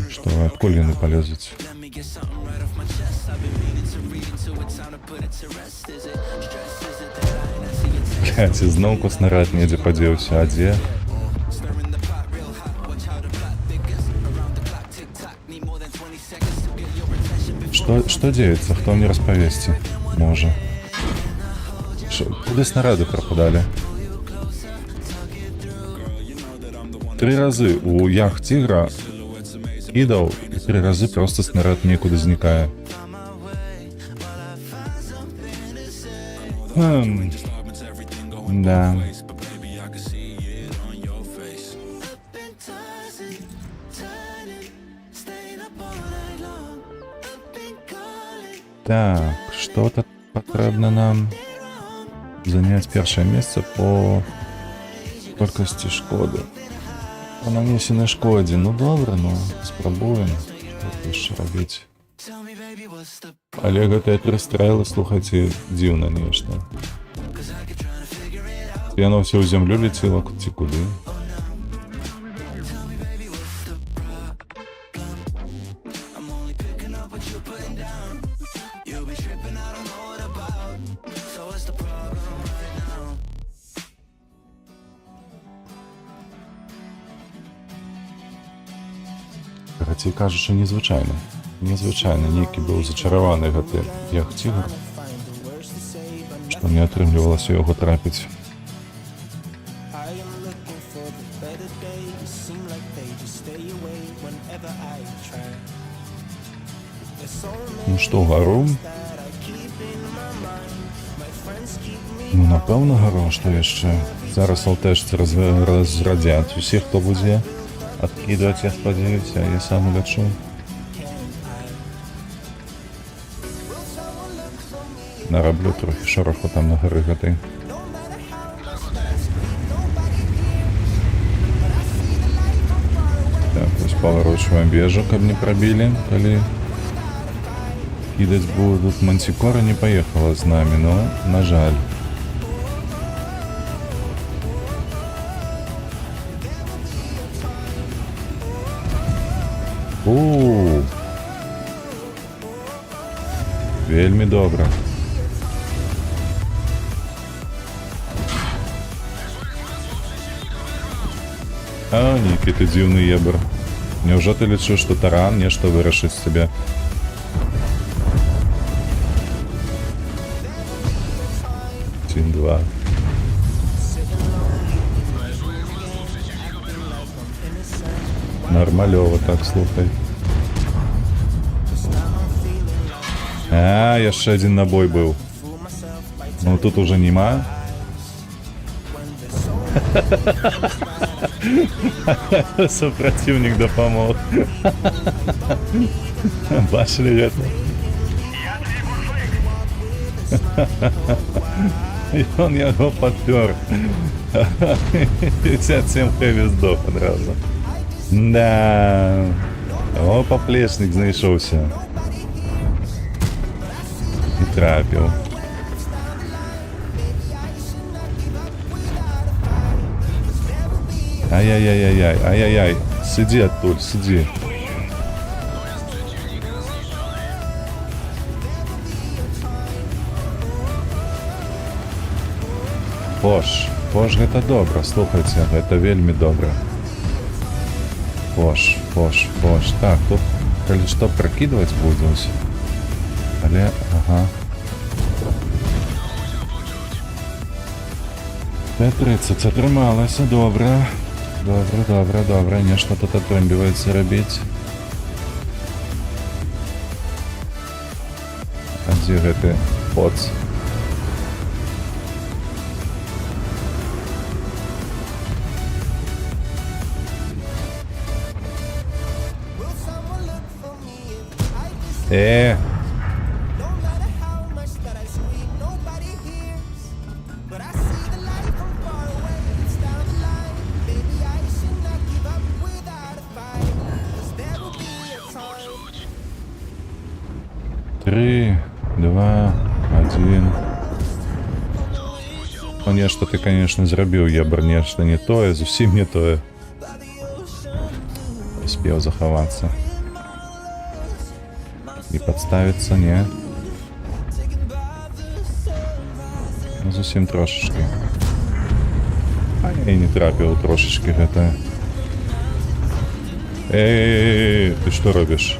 Што, адкуль яны палезуць? Блядь, зноўку снарад недзе падзеўся, а дзе? Что деется? Кто мне расповести? Може. Куди снаряди пропадали? 3 рази у Ях Тигра кидав, і 3 рази просто снаряд нікуди зникає. Да. Так, что-то потрібно нам занять першее место по колькости шкоды. По нанесенной шкоде. Ну добре, ну спробуем. Что ж робить. Але гэтыя 3 стрэлы, слухайце, дзіўна нешта. Яно ўсё ў зямлю лецела, ці куды? Хаця кажучы, незвычайна. Незвычайна, нейкі быў зачараваны гэты Ях Тигр, што не атрымлівалася яго трапіць. Ну што, гару? Ну, напэўна, гару, што яшчэ? Зараз алтэшцы разрадзяць усіх, хто будзе адкідваць, я спадзяюся, я сам улячу. Нараблю трохі шороху там на гары гэтай. Так, вось паварочваем вежу, каб не прабілі, калі кідаць будуць. Мантикора не паехала з намі, но, на жаль. Вельмі добра. А, які ти дзіўны ебр. Няўжо ты лічыш, што таран нешта вырашыць з цябе? Один, два. Нормалёва, так, слухай. А, яшчэ один набой быў. Ну тут уже нема. Супротивник дапамог. Бачили гэта? І он яго падпёр. 57 хэві здох адразу. Да. О, поплечник знайшоўся. І трапіў. Ай-яй-яй-яй-яй, ай-яй-яй. Сиди оттуль, сиди. Пош, гэта добра, слухайце, гэта вельмі добра. Пош. Так, тут, калі што, пракідваць будземся. Але, ага. Т-30 атрымалася, добра. Добра, нешта тут атрымліваецца рабіць. А дзе гэты поц? Три, два, один. Ну, нешта ты, конечно, зрабіў, ебр, нешта не тое, зусім не тое. Успеў захавацца. Не подставиться, не. Ну, зусім трошечки. А я не трапіў трошечки гэта. Эй, ты што робіш?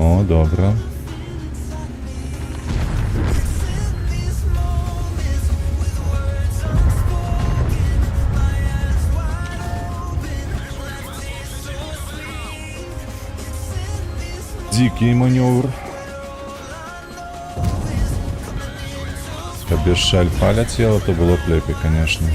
О, добра. Дикий маневр. Каб яшчэ альфа ляцела, то было б лепей, конечно.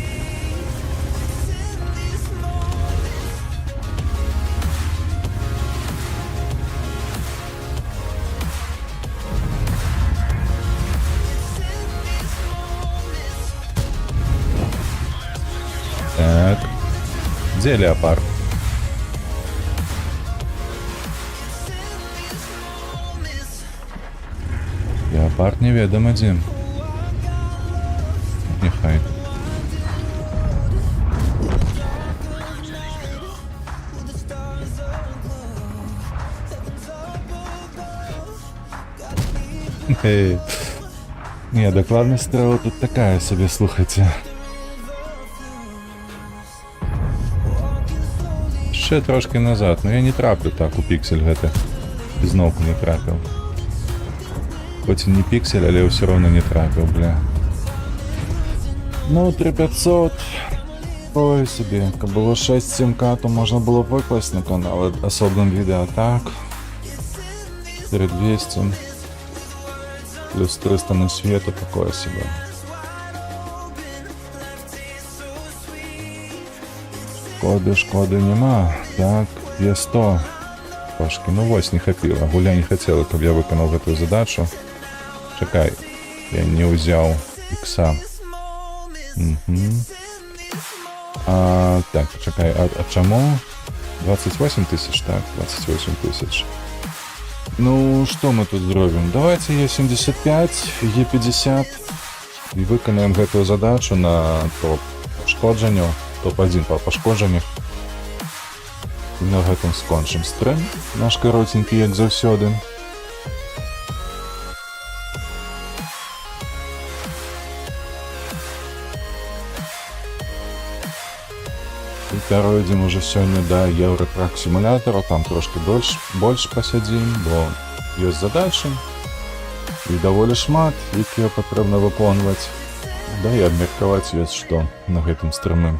Так. Где леопард? Леопард неведомо дзе. Нехай. Не, докладность стрела тут такая себе, слухайте. Ще трошки назад, но я не траплю так у піксель гэта. Зноўку не трапіў. Хоць і не піксель, але ўсё роўна не трапіў, бля. Ну, 3500. Ой себе, каб было 6-7к, то можна было выкласць на канал асобным відэа, так. 4200. Плюс 300 на свету, такое себе. Шкоды нема. Так, є 100. Пашки, ну вось не хапіла. Гуля не хацела, каб я выканаў гэтую задачу. Чакай, я не ўзяў ікса. Так, чакай, а чаму? 28 тысяч, так, 28 тысяч. Ну, что мы тут зробім? Давайте Е75, Е50 і выканаем гэтую задачу на топ пашкоджанню. Топ-1 по пашкоджаннях. І на гэтым скончым стрим. Наш каротенькі, як заўсёды. пяройдзем уже сёння да Еўратрак сімулятару, там трошки больш пасядзім, бо ёсць задачы і даволі шмат, якія патрэбна выконваць. Да і абмеркаваць ёсць што на гэтым стрымы.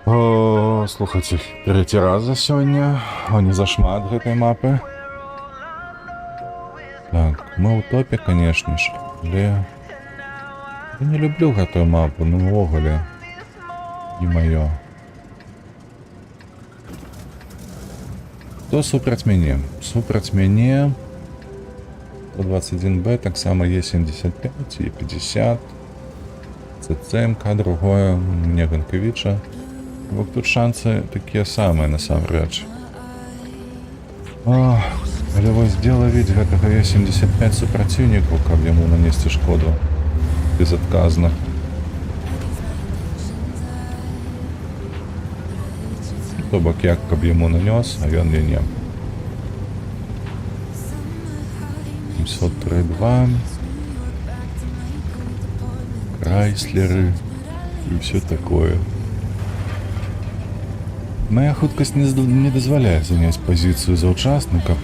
О, слухайце, трэці раз за сёння, не зашмат гэтай мапы. Так, мы ў топе, канешне ж, але я не люблю гэтую мапу, ну ўвогуле не маё. Хто супраць мяне? Супраць мяне 121Б, таксама Е75, Е50, ЦЦМК, другое, мне Ганкавіча. Вот тут шансы такія самыя насамрэч. Але вось дело ведь гэтага Е75 супраціўнікаў, каб яму нанесці шкоду безадказна. То бок як каб яму нанёс, а ён не. 703-2, Крайслеры і все такое. Моя хуткасць не дазваляе заняць пазіцыю заўчасна, каб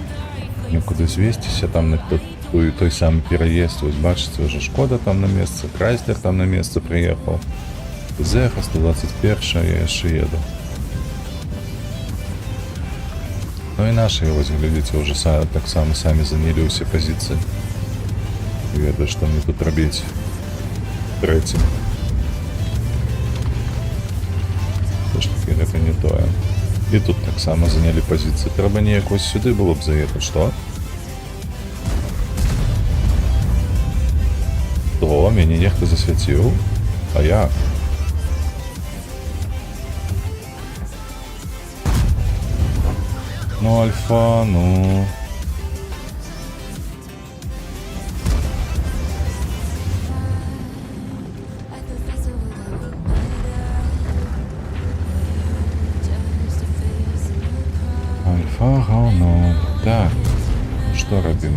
некуды звесціся там на той самы пераезд. Вось бачыце, уже Шкода там на месцы, Крайслер там на месцы прыехаў. Зеха 121, я яшчэ еду. Ну і нашы, вось глядзіце, уже таксама самі занялі ўсе пазіцыі. Ведаю, што мне тут рабіць трэцім. Все-таки гэта не тое. І тут таксама занялі пазіцыі. Трэба неяк вось сюды было б заехаць, што? То, мяне нехта засвяціў. А як? Ну, Альфа, ну... Альфа, говно. Так, што робім?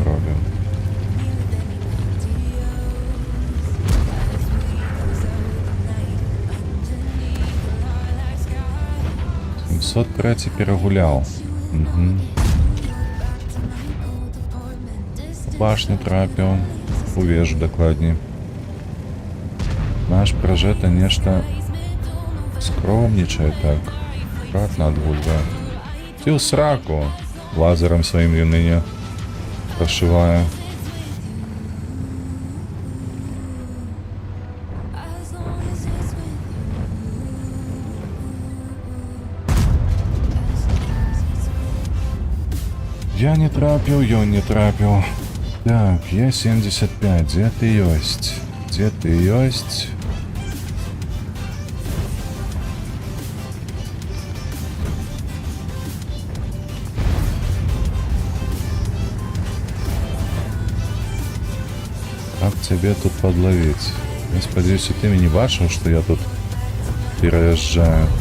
703 перагуляў. Башню трапіў, у вежу дакладней. Наш пражэта нешта скромнічае так, акуратна адгульвае. Ці ў сраку лазерам сваім ён мяне прошивае. Я не трапіў, ён не трапіў. Так, Е75, дзе ты ёсць? Дзе ты ёсць? Как цябе тут подловіць? Я спадзяюся, ты мяне бачыў, што я тут пераязджаю.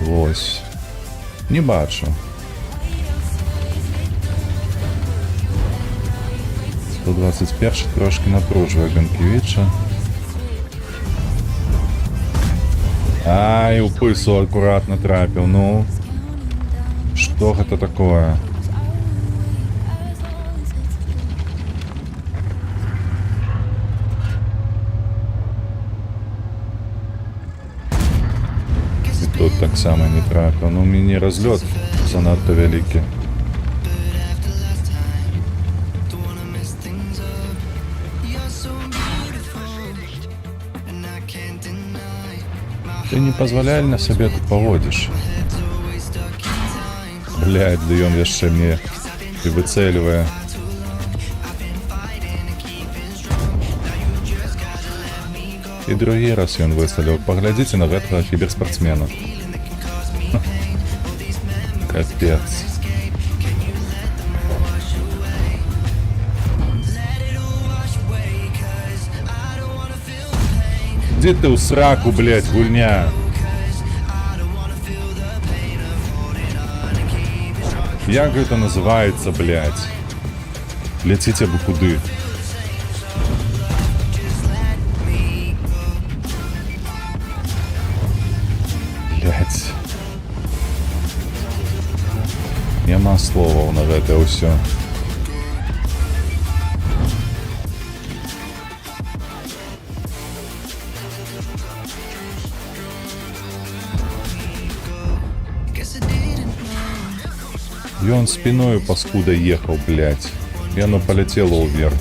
Вось. Не бачу. 121 трошки напружує Ганкевича. Ай, у пысу аккуратно трапил. Ну, что это такое? Тут так само не трапил. Ну, мені разлет занадто великий. Ты не позволяй себе тут поводишь. Блядь, даем яшчэ мне и выцеливая. И другі раз ён выстрелил. Поглядите на гэтага киберспортсмена. Капец. Где ты у сраку, блядь, гульня? Як это называется, блядь? Летите бы куды? блядь. Няма словаў на гэта ўсё. Ён спиною паскуда ехал, блядь. И оно полетело вверх.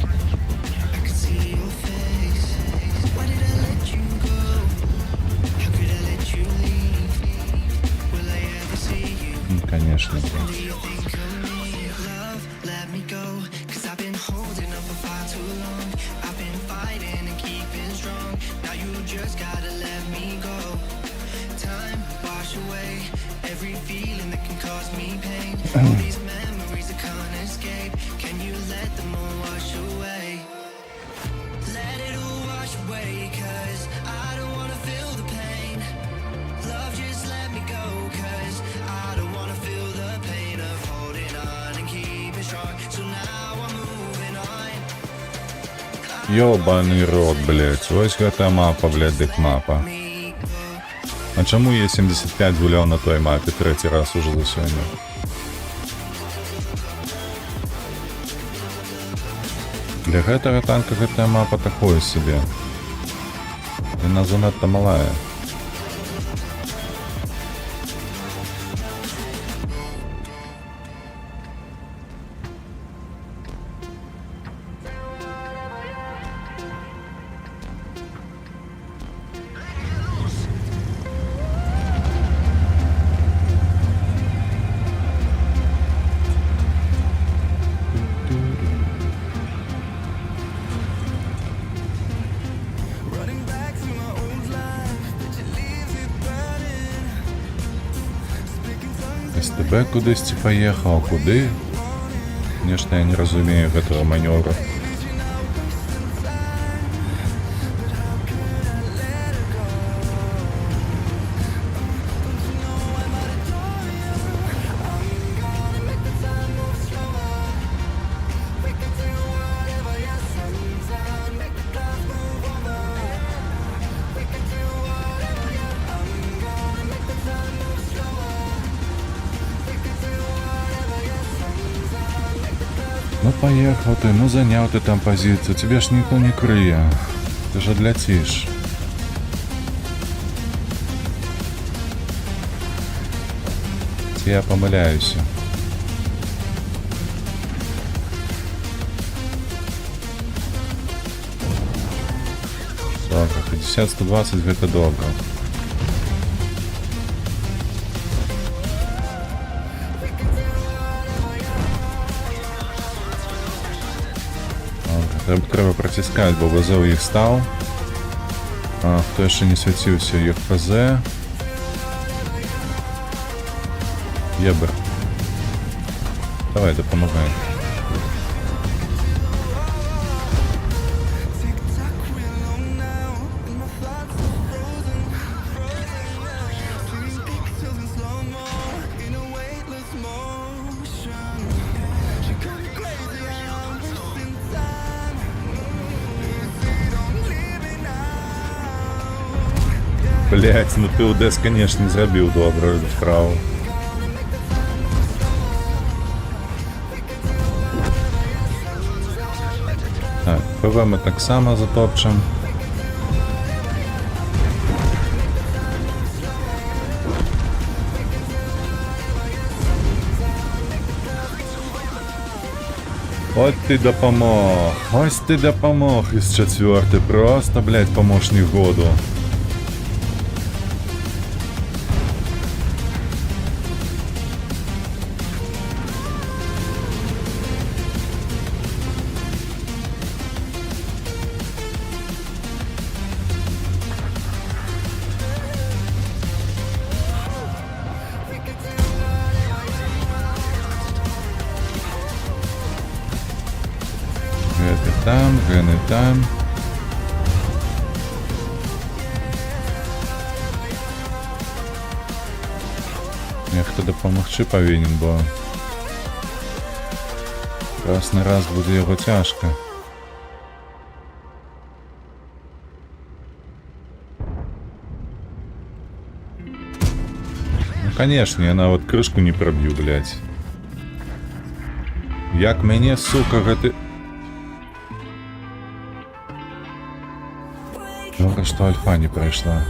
Ну, конечно, блядь. Ёбаный рот, блядь. Вось гэта мапа, блядь, дык мапа. А чаму я 75 гуляў на той мапе трэці раз уже за сёння? Для гэтага танка гэтая мапа такое себе. Яна занадта малая. СТБ кудысьці паехаў, куды? Нешта я не разумею гэтага манёвра. Ну поехал ты, ну занял ты там позицию, тебе ж никто не крые, ты же отлетишь. Я помыляюсь. Так, 50-120 это долго. Треба протискать, бо ВЗ у їх став. Хто ще не світився, ЮФЗ. Єбер. Давай, допомагай. Блять, ну ты Удес, конечно, не зрабіў добрую справу. Так, ПВ мы так само затопчем. Ось ты допомог, ось ты допомог из 4-й, просто, блять, помощник году. Гены там. Нехто допомогчи повинен, бо раз на раз буде його тяжко. Конечно, я нават крышку не проб'ю, блядь. Як мяне, сука, гэты... Добра, што альфа не прайшла.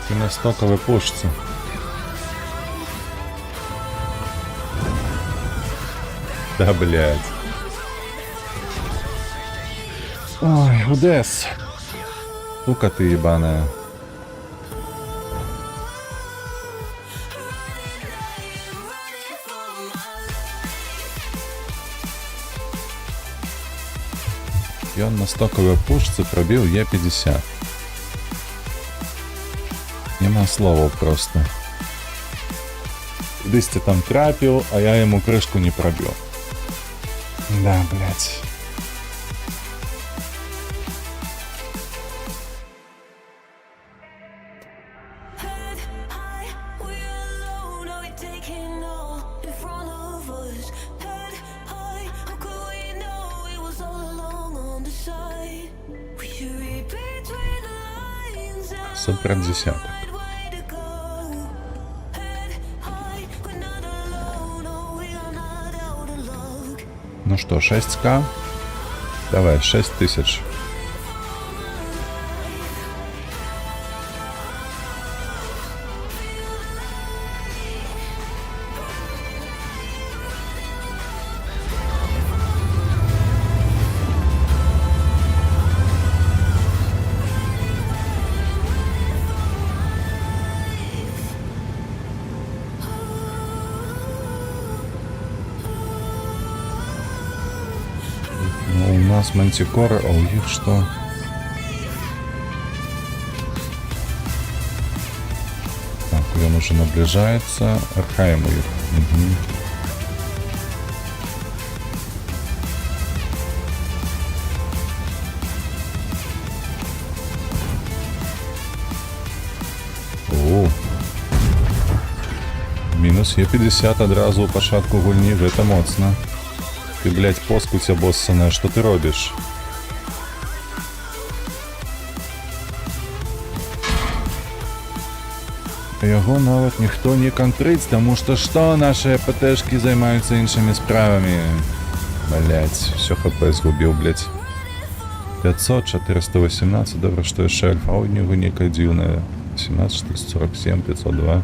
Ты на стоковой пушце. Да, блядь. Ой, Удес. Сука ты ебаная. Ён на стоковой пушце пробил Е50. Нема словаў просто. Кудысьці там трапіў, а я яму крышку не пробіў. Да, блядь. Супер десяток. Ну что, 6К? Давай, 6000. У нас мантикоры, а у них что? Так, он уже наближается. Архаем у них. Угу. О. Мінус Е50 одразу у пошатку гульні, гэта моцна. Ты, блядь, поскуця боссана, что ты робишь? Яго нават ніхто не кантрыць, таму што наши ПТшки займаюцца іншымі справамі. Блядь, все хп згубіў, блядь. 500, 418, добра, што яшчэ альфа у него некая дзіўная. 17, 447, 502.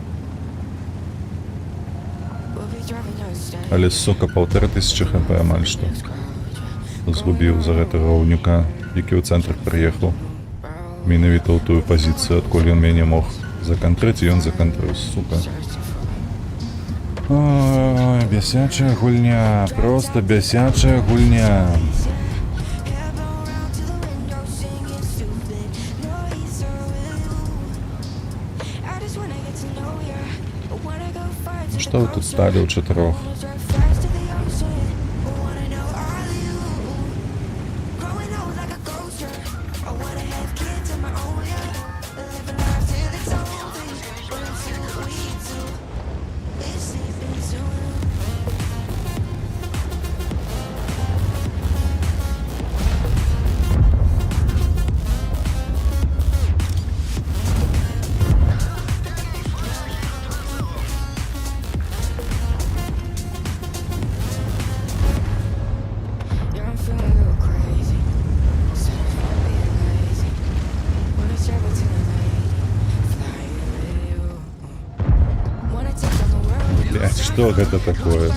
Але, сука, 1500 хп амаль што. Згубіў за гэтага ўнюка, які ў цэнтр прыехаў. Менавіта ў тую пазіцыю, адкуль ён мяне мог законтрыць, і ён законтрыў, сука. Ой, бясячая гульня, просто бясячая гульня. Ну што вы тут сталі ў чатырох? Блять, что это такое?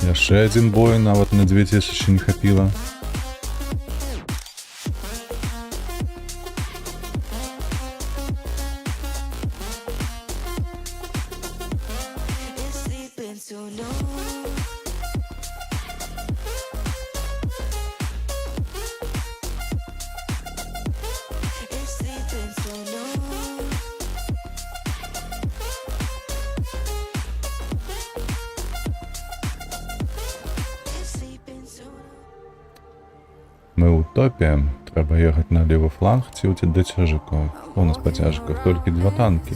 Яшчэ адзін бой, нават на 2000 не хапіла. Мы ў топе, трэба ехаць на левы фланг ці ўці да цяжыкаў. У нас па цяжыках толькі 2 танкі.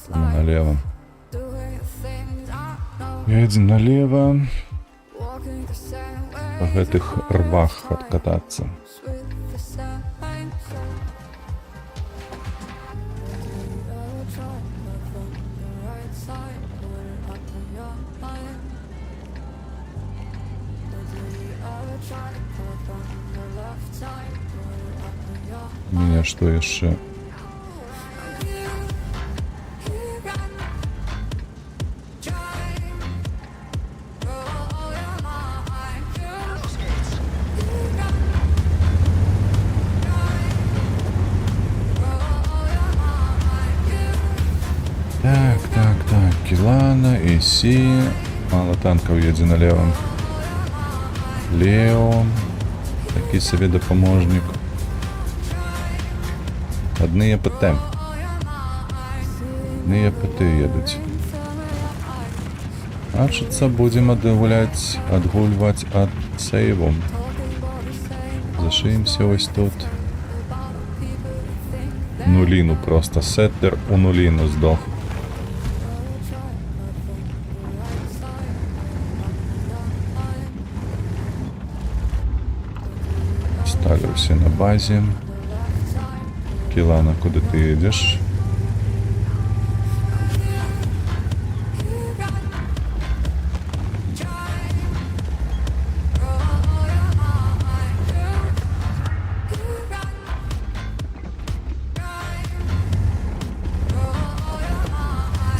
Таму налева. Едзем налева. Па гэтых рвах адкатацца. У меня что еще? Так, Килана, Иси. Мало танков едет налево. Лео. Такий собі допоможник. Одні ПТ. Одні ПТ едуть. Значиться, будемо адгулювати ад сейву. Зашиємося ось тут. Нуліну просто. Сеттер у нуліну здох. Ставлюся на базі. Кілана, куди ти їдеш?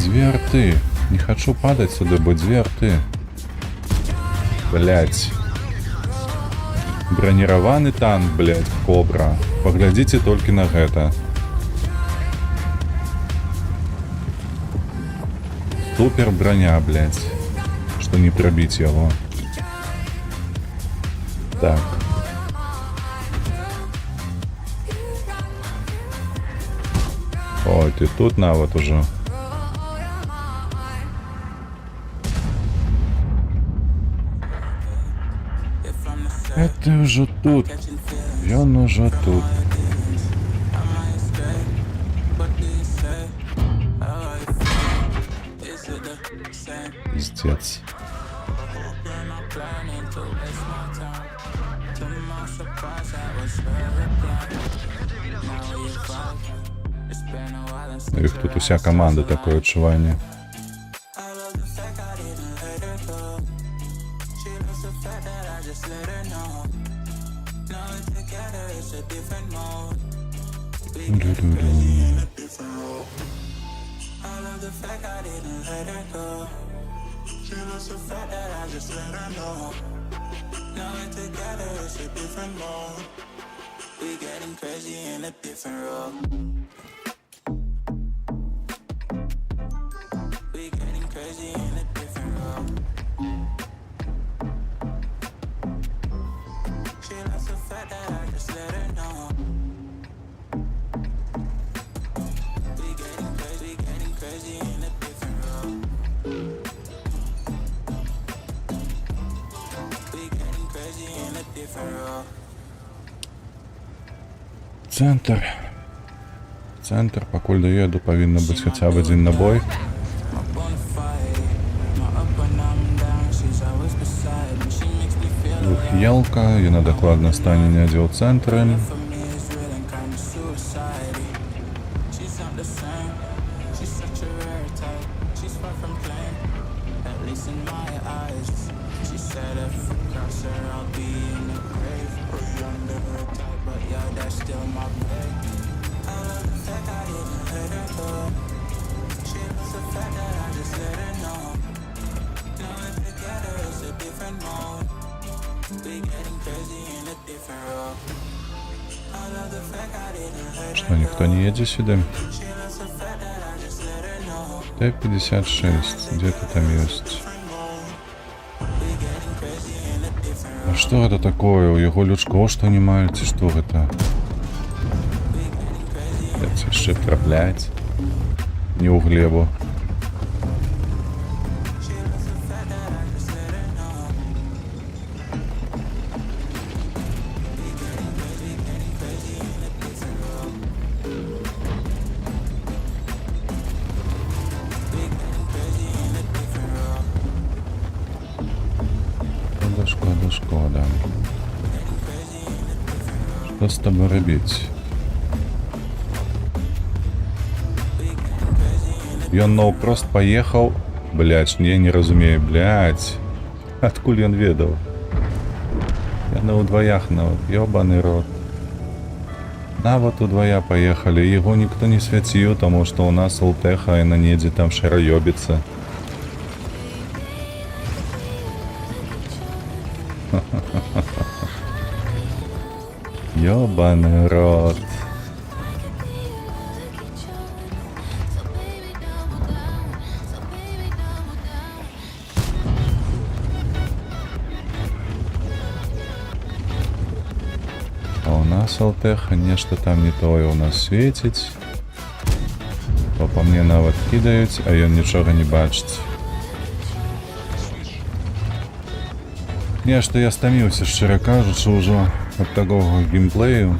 Две арты. Не хочу падать сюда, бо две арты. Блять. Бронированный танк, блять, Кобра. Поглядите только на это. Супер броня, блять. Что не пробить его. Так. Ой, ты тут на вот уже. Это уже тут. И он уже тут. Пиздец. Их тут уся команда, такое отчувание. Центр, покуль доеду, повинно быть хотя бы один набой. Двухъелка, я на докладно стане не одел центром. Что, никто не едет сюда? Т-56, где-то там есть. А что это такое? У его людского что не маете? Что это? Это ще траплять. Не у Глебу. Шкода. Что с тобой робить? Ён наўпрост поехал. Блядь, я не разумею, блядь. Откуль ён ведал? Я на удвоях нават, ёбаный рот. Нават удвоя поехали, его никто не свяціў, тому что у нас Олтеха и на недзе там шараёбіцца. Ёбаный рот. А у нас Алтеха нешта там не тое у нас свеціць. То па мне нават кідаюць, а ён нічога не бачыць. Нешта я стаміўся, шчыра кажучы, ўжо ад такога геймплею.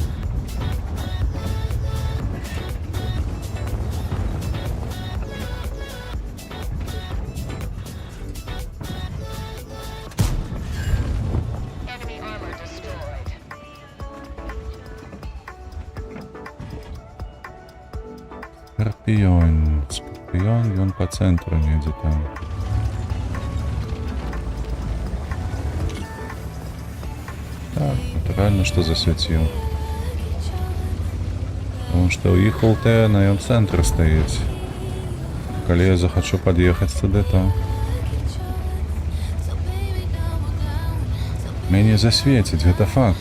Скорпион, ён по центру недзе там. Так, натурально, что засветил. Потому что у іх ЛТ на ён центр стоит. Калі я захочу подъехать туда, то мяне засветить, это факт.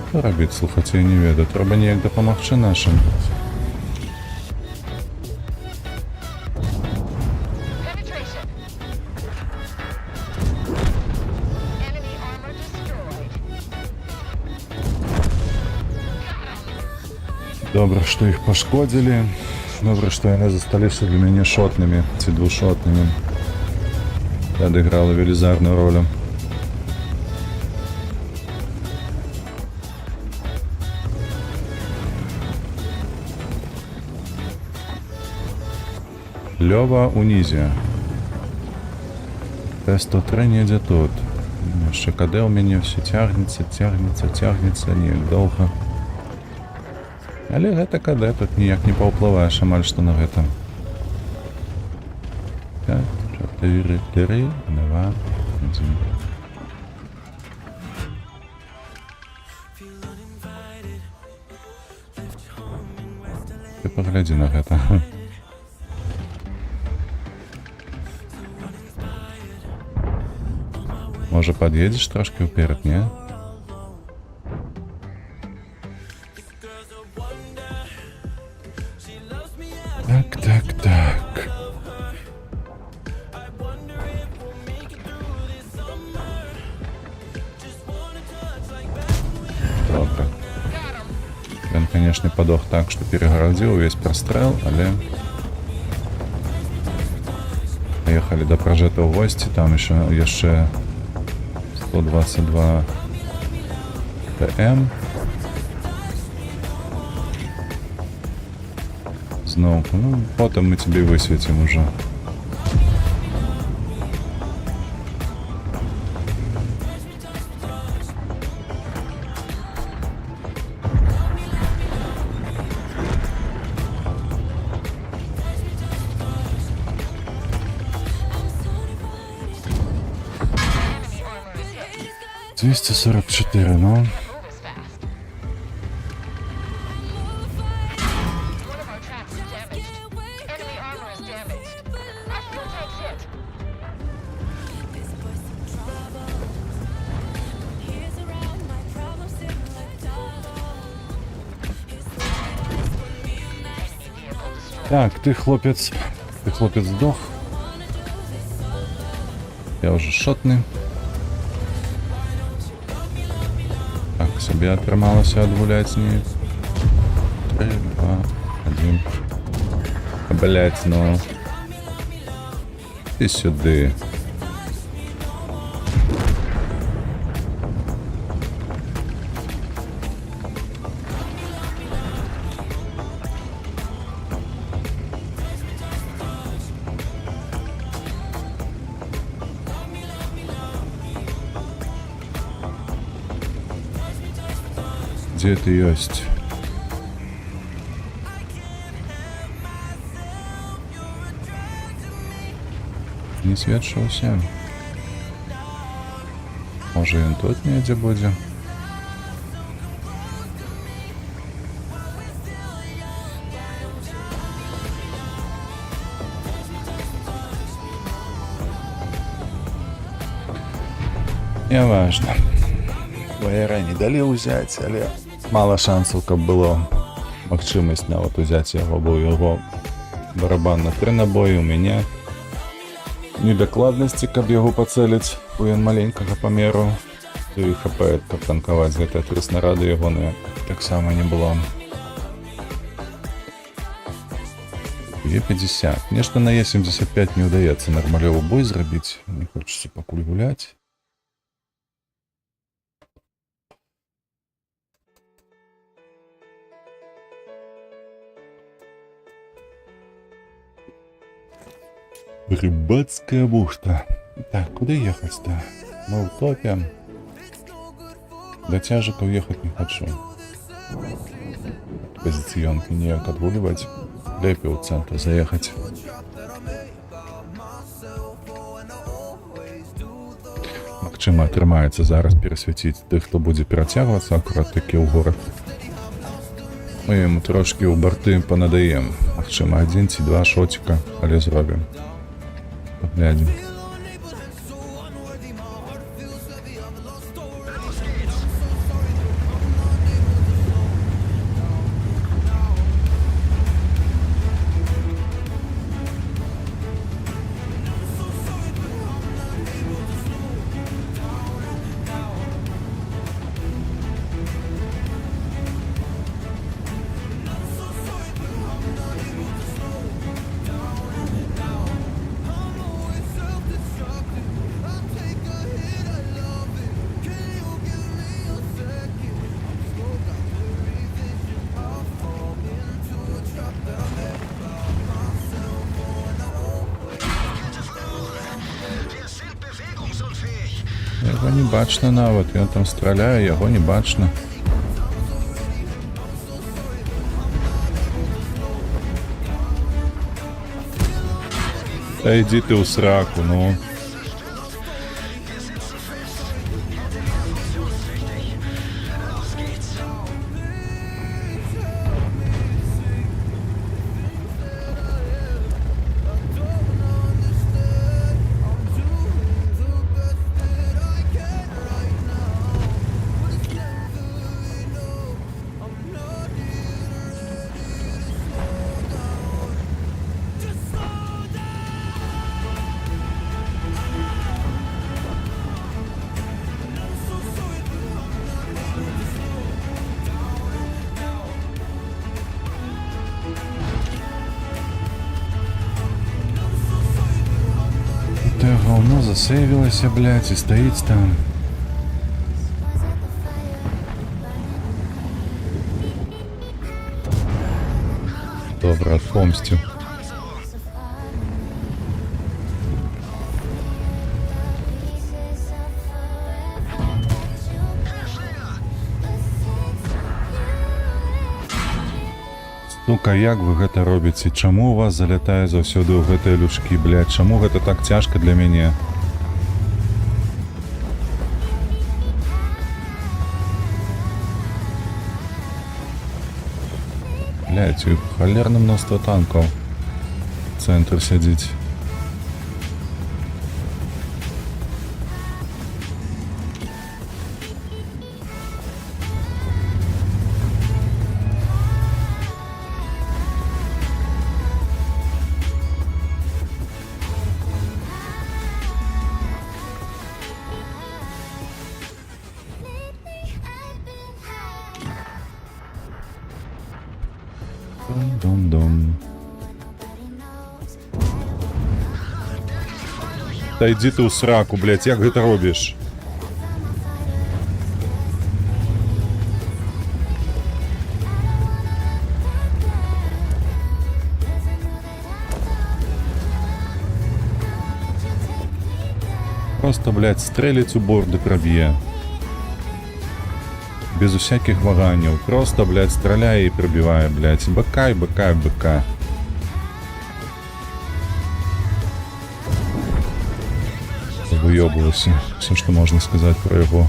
Што рабіць, слухаць, я не ведаю. Трэба неяк дапамагчы нашым. Добра, што іх пашкодзілі. Добра, што яны засталіся для мяне шотнымі ці двушотнымі. Адыграла велізарную ролю. Лёва унізе. Т-103 недзе тут. Яшчэ каде ў мяне ўсё цягнецца, неяк доўга. Але гэта каде, тут ніяк не паўплываеш амаль што на гэта. 5, 4, 3, 2, 1. Ты паглядзі на гэта. Może podjedziesz troszkę wpierw, nie? Tak. Dobra. Он, конечно, подох так, что перегородил весь прострел, але... Поехали до прожитого в гости, там еще 122 ТМ. Знову, ну, потом мы тебе высветим уже. $244, ну. Так, ты хлопец здох. Я уже шотный. Так, себе атрымалася адгуляць неяк. 3, 2, 1. Блять, ну. Ты сюды. Где ты есть? Не сведчыўся. Можа ён тут недзе будзе. Неважно. Ваера не далі ўзяць, але мала шансаў, каб было магчымасць нават узяць яго, бо яго барабан на 3 набоі, у мяне недакладнасці, каб яго пацэліць, бо ён маленькага памеру. І хп, каб танкаваць гэтыя 3 снарады ягоныя, таксама не было. Е50. Нешта на Е75 не ўдаецца нармалёвы бой зрабіць, не хочацца пакуль гуляць. Рыбацкая бухта. Так, куда ехать-то? Мы в топе. До тяжек уехать не хочу. Позиционки никак отгуливать. Лепи в центр заехать. Магчыма атрымаецца зараз перасвяціць тых, хто будзе перацягвацца акурат такі ў горад. Мы ему трошки ў барты панадаем. Магчыма 1 ці 2 шотика, але зробім. Поглядим. Яго не бачна нават, ён там страляе, яго не бачна. Та ідзі ты ў сраку, ну. Это говно засейвилось, блядь, и стоит там. Добро, отпомстил. Сука, як вы гэта робіце? Чаму у вас залятае заўсёды ў гэтыя лючкі, блядь? Чаму гэта так цяжка для мяне? Блядь, у іх халерна мноства танкаў. Цэнтр сядзіць. Дум-дум. Та йди ти у сраку, блядь, як гэта робіш? Просто, блядь, стрелить у борды проб'є. Без усяких ваганняў. Просто, блядь, стреляе і пробіває, блядь. БК і БК і БК. Выёбывался. Все, что можно сказать про его.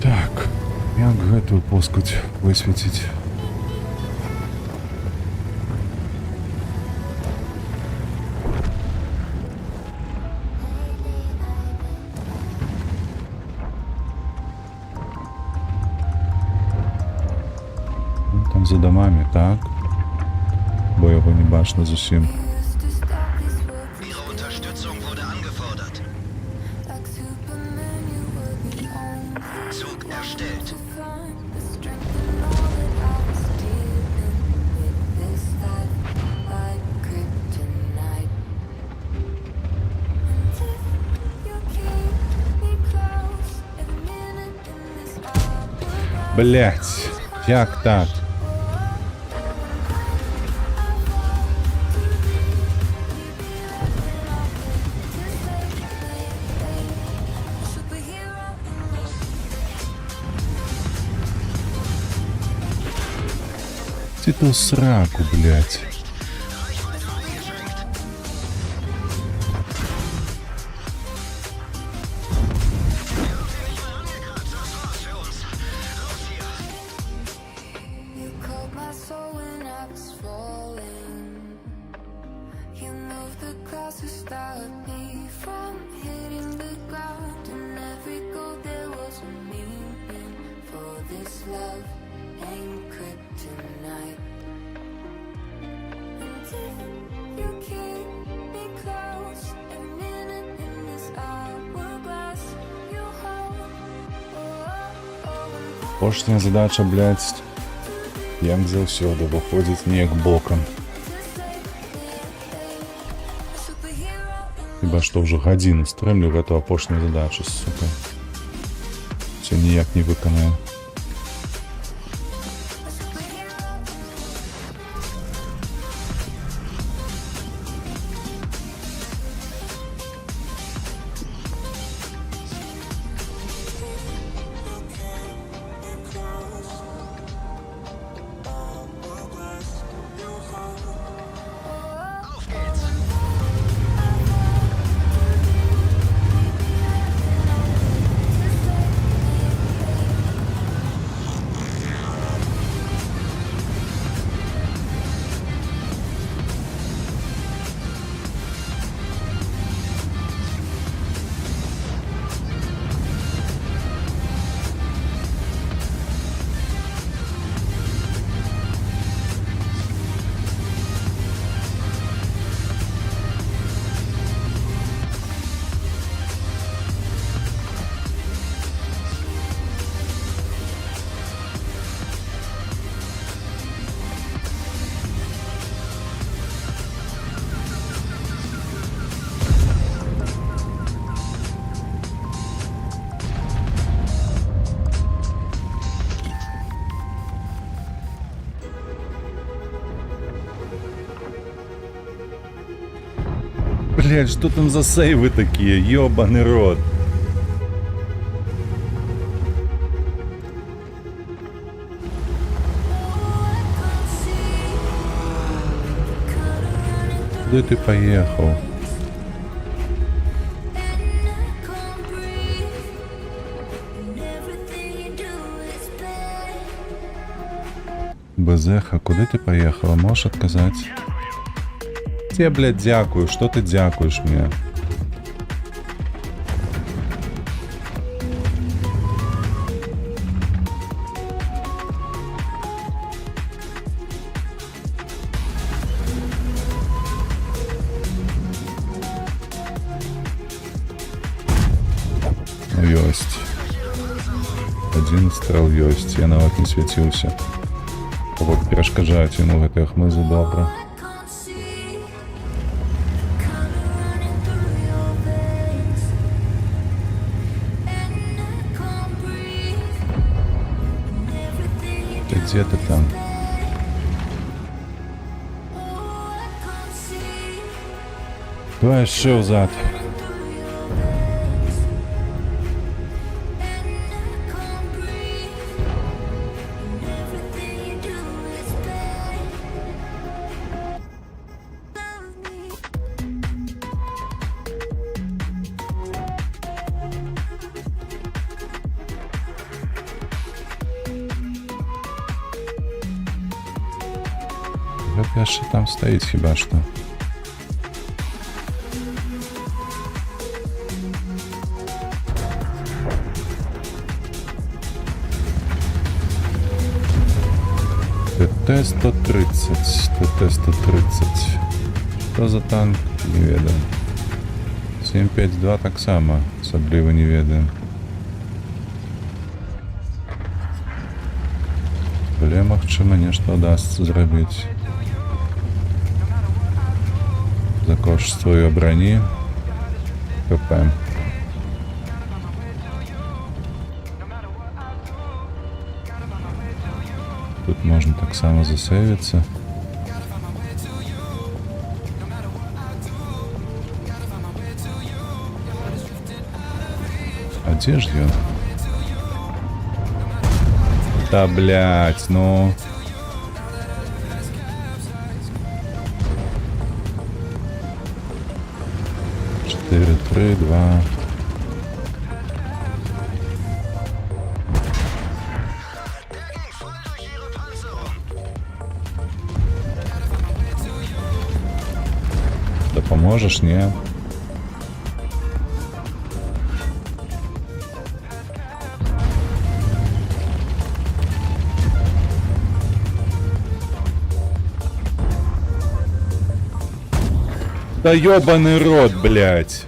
Так, як гэтую поскудь высветіць? Ну, там за домами, так? Бо його не бачно зусім. Ihre Unterstützung wurde angefordert. Zug erstellt. Блять, як так? Ты сраку, блять. Апошняя задача, блядь, як заўсёды, выходзіць неяк бокам. Хіба што ўжо гадзіну стрымлю гэту апошнюю задачу, сука. Все ніяк не выканаю. Блять, что там за сейвы такие, ёбаный рот. Куда ты поехал? Безеха, куда ты поехала? Можешь отказать? тебе, блядь, дзякую, что ты дзякуешь мне? Ёсть. Один стрел ёсть, я нават не свяціўся. Вот перашкаджаюць яму гэтыя хмызы добра. Ты где ты там? Давай яшчэ ўзад. Гэта яшчэ там стаіць хіба што. ТТ-130. ТТ-130. Што за танк? Не ведаю. 752 таксама асабліва не ведаю. Але магчыма нешта ўдасца зрабіць. За кошт сваёй брані. КП. Тут можна таксама засейвіцца. А дзе ж ён? Да, блядь, ну... Четыре, три, два... Да поможешь, не? Да ёбаный рот, блядь.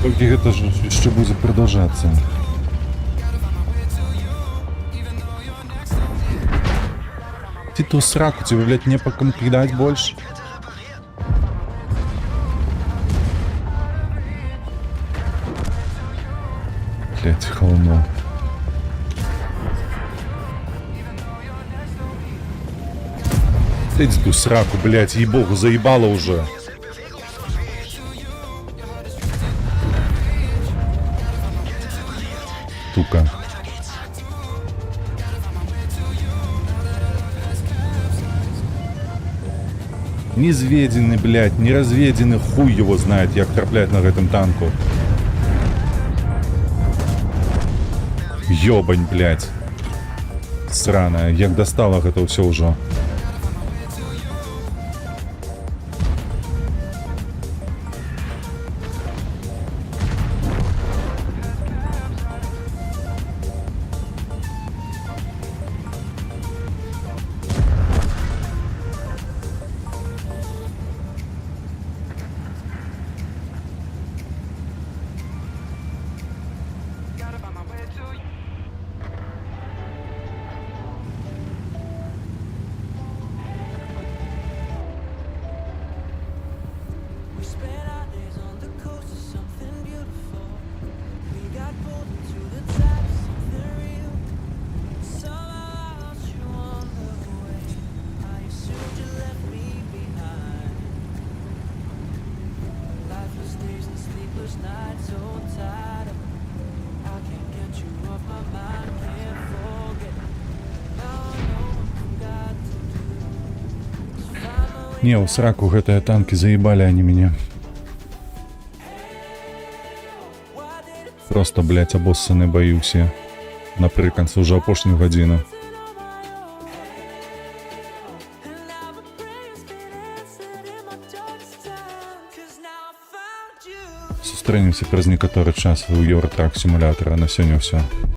Только это же еще будет продолжаться. Ты ту сраку, тебе, блядь, не по кому кидать больше. Блядь, холодно. Иди ту сраку, блядь, ей-богу, заебало уже. Тука. Незведенный, блядь, неразведенный, хуй его знает, як трапляет на этом танку. Ёбань, блядь. Сраная, як достала это все уже. Не, у сраку гэтыя танки заебали они меня. Просто, блядь, обоссаны бои все. напрыканцы ўжо апошнюю гадзіну. Сустрэнемся праз некаторы час у Еўратрак сімулятара. На сёння ўсё.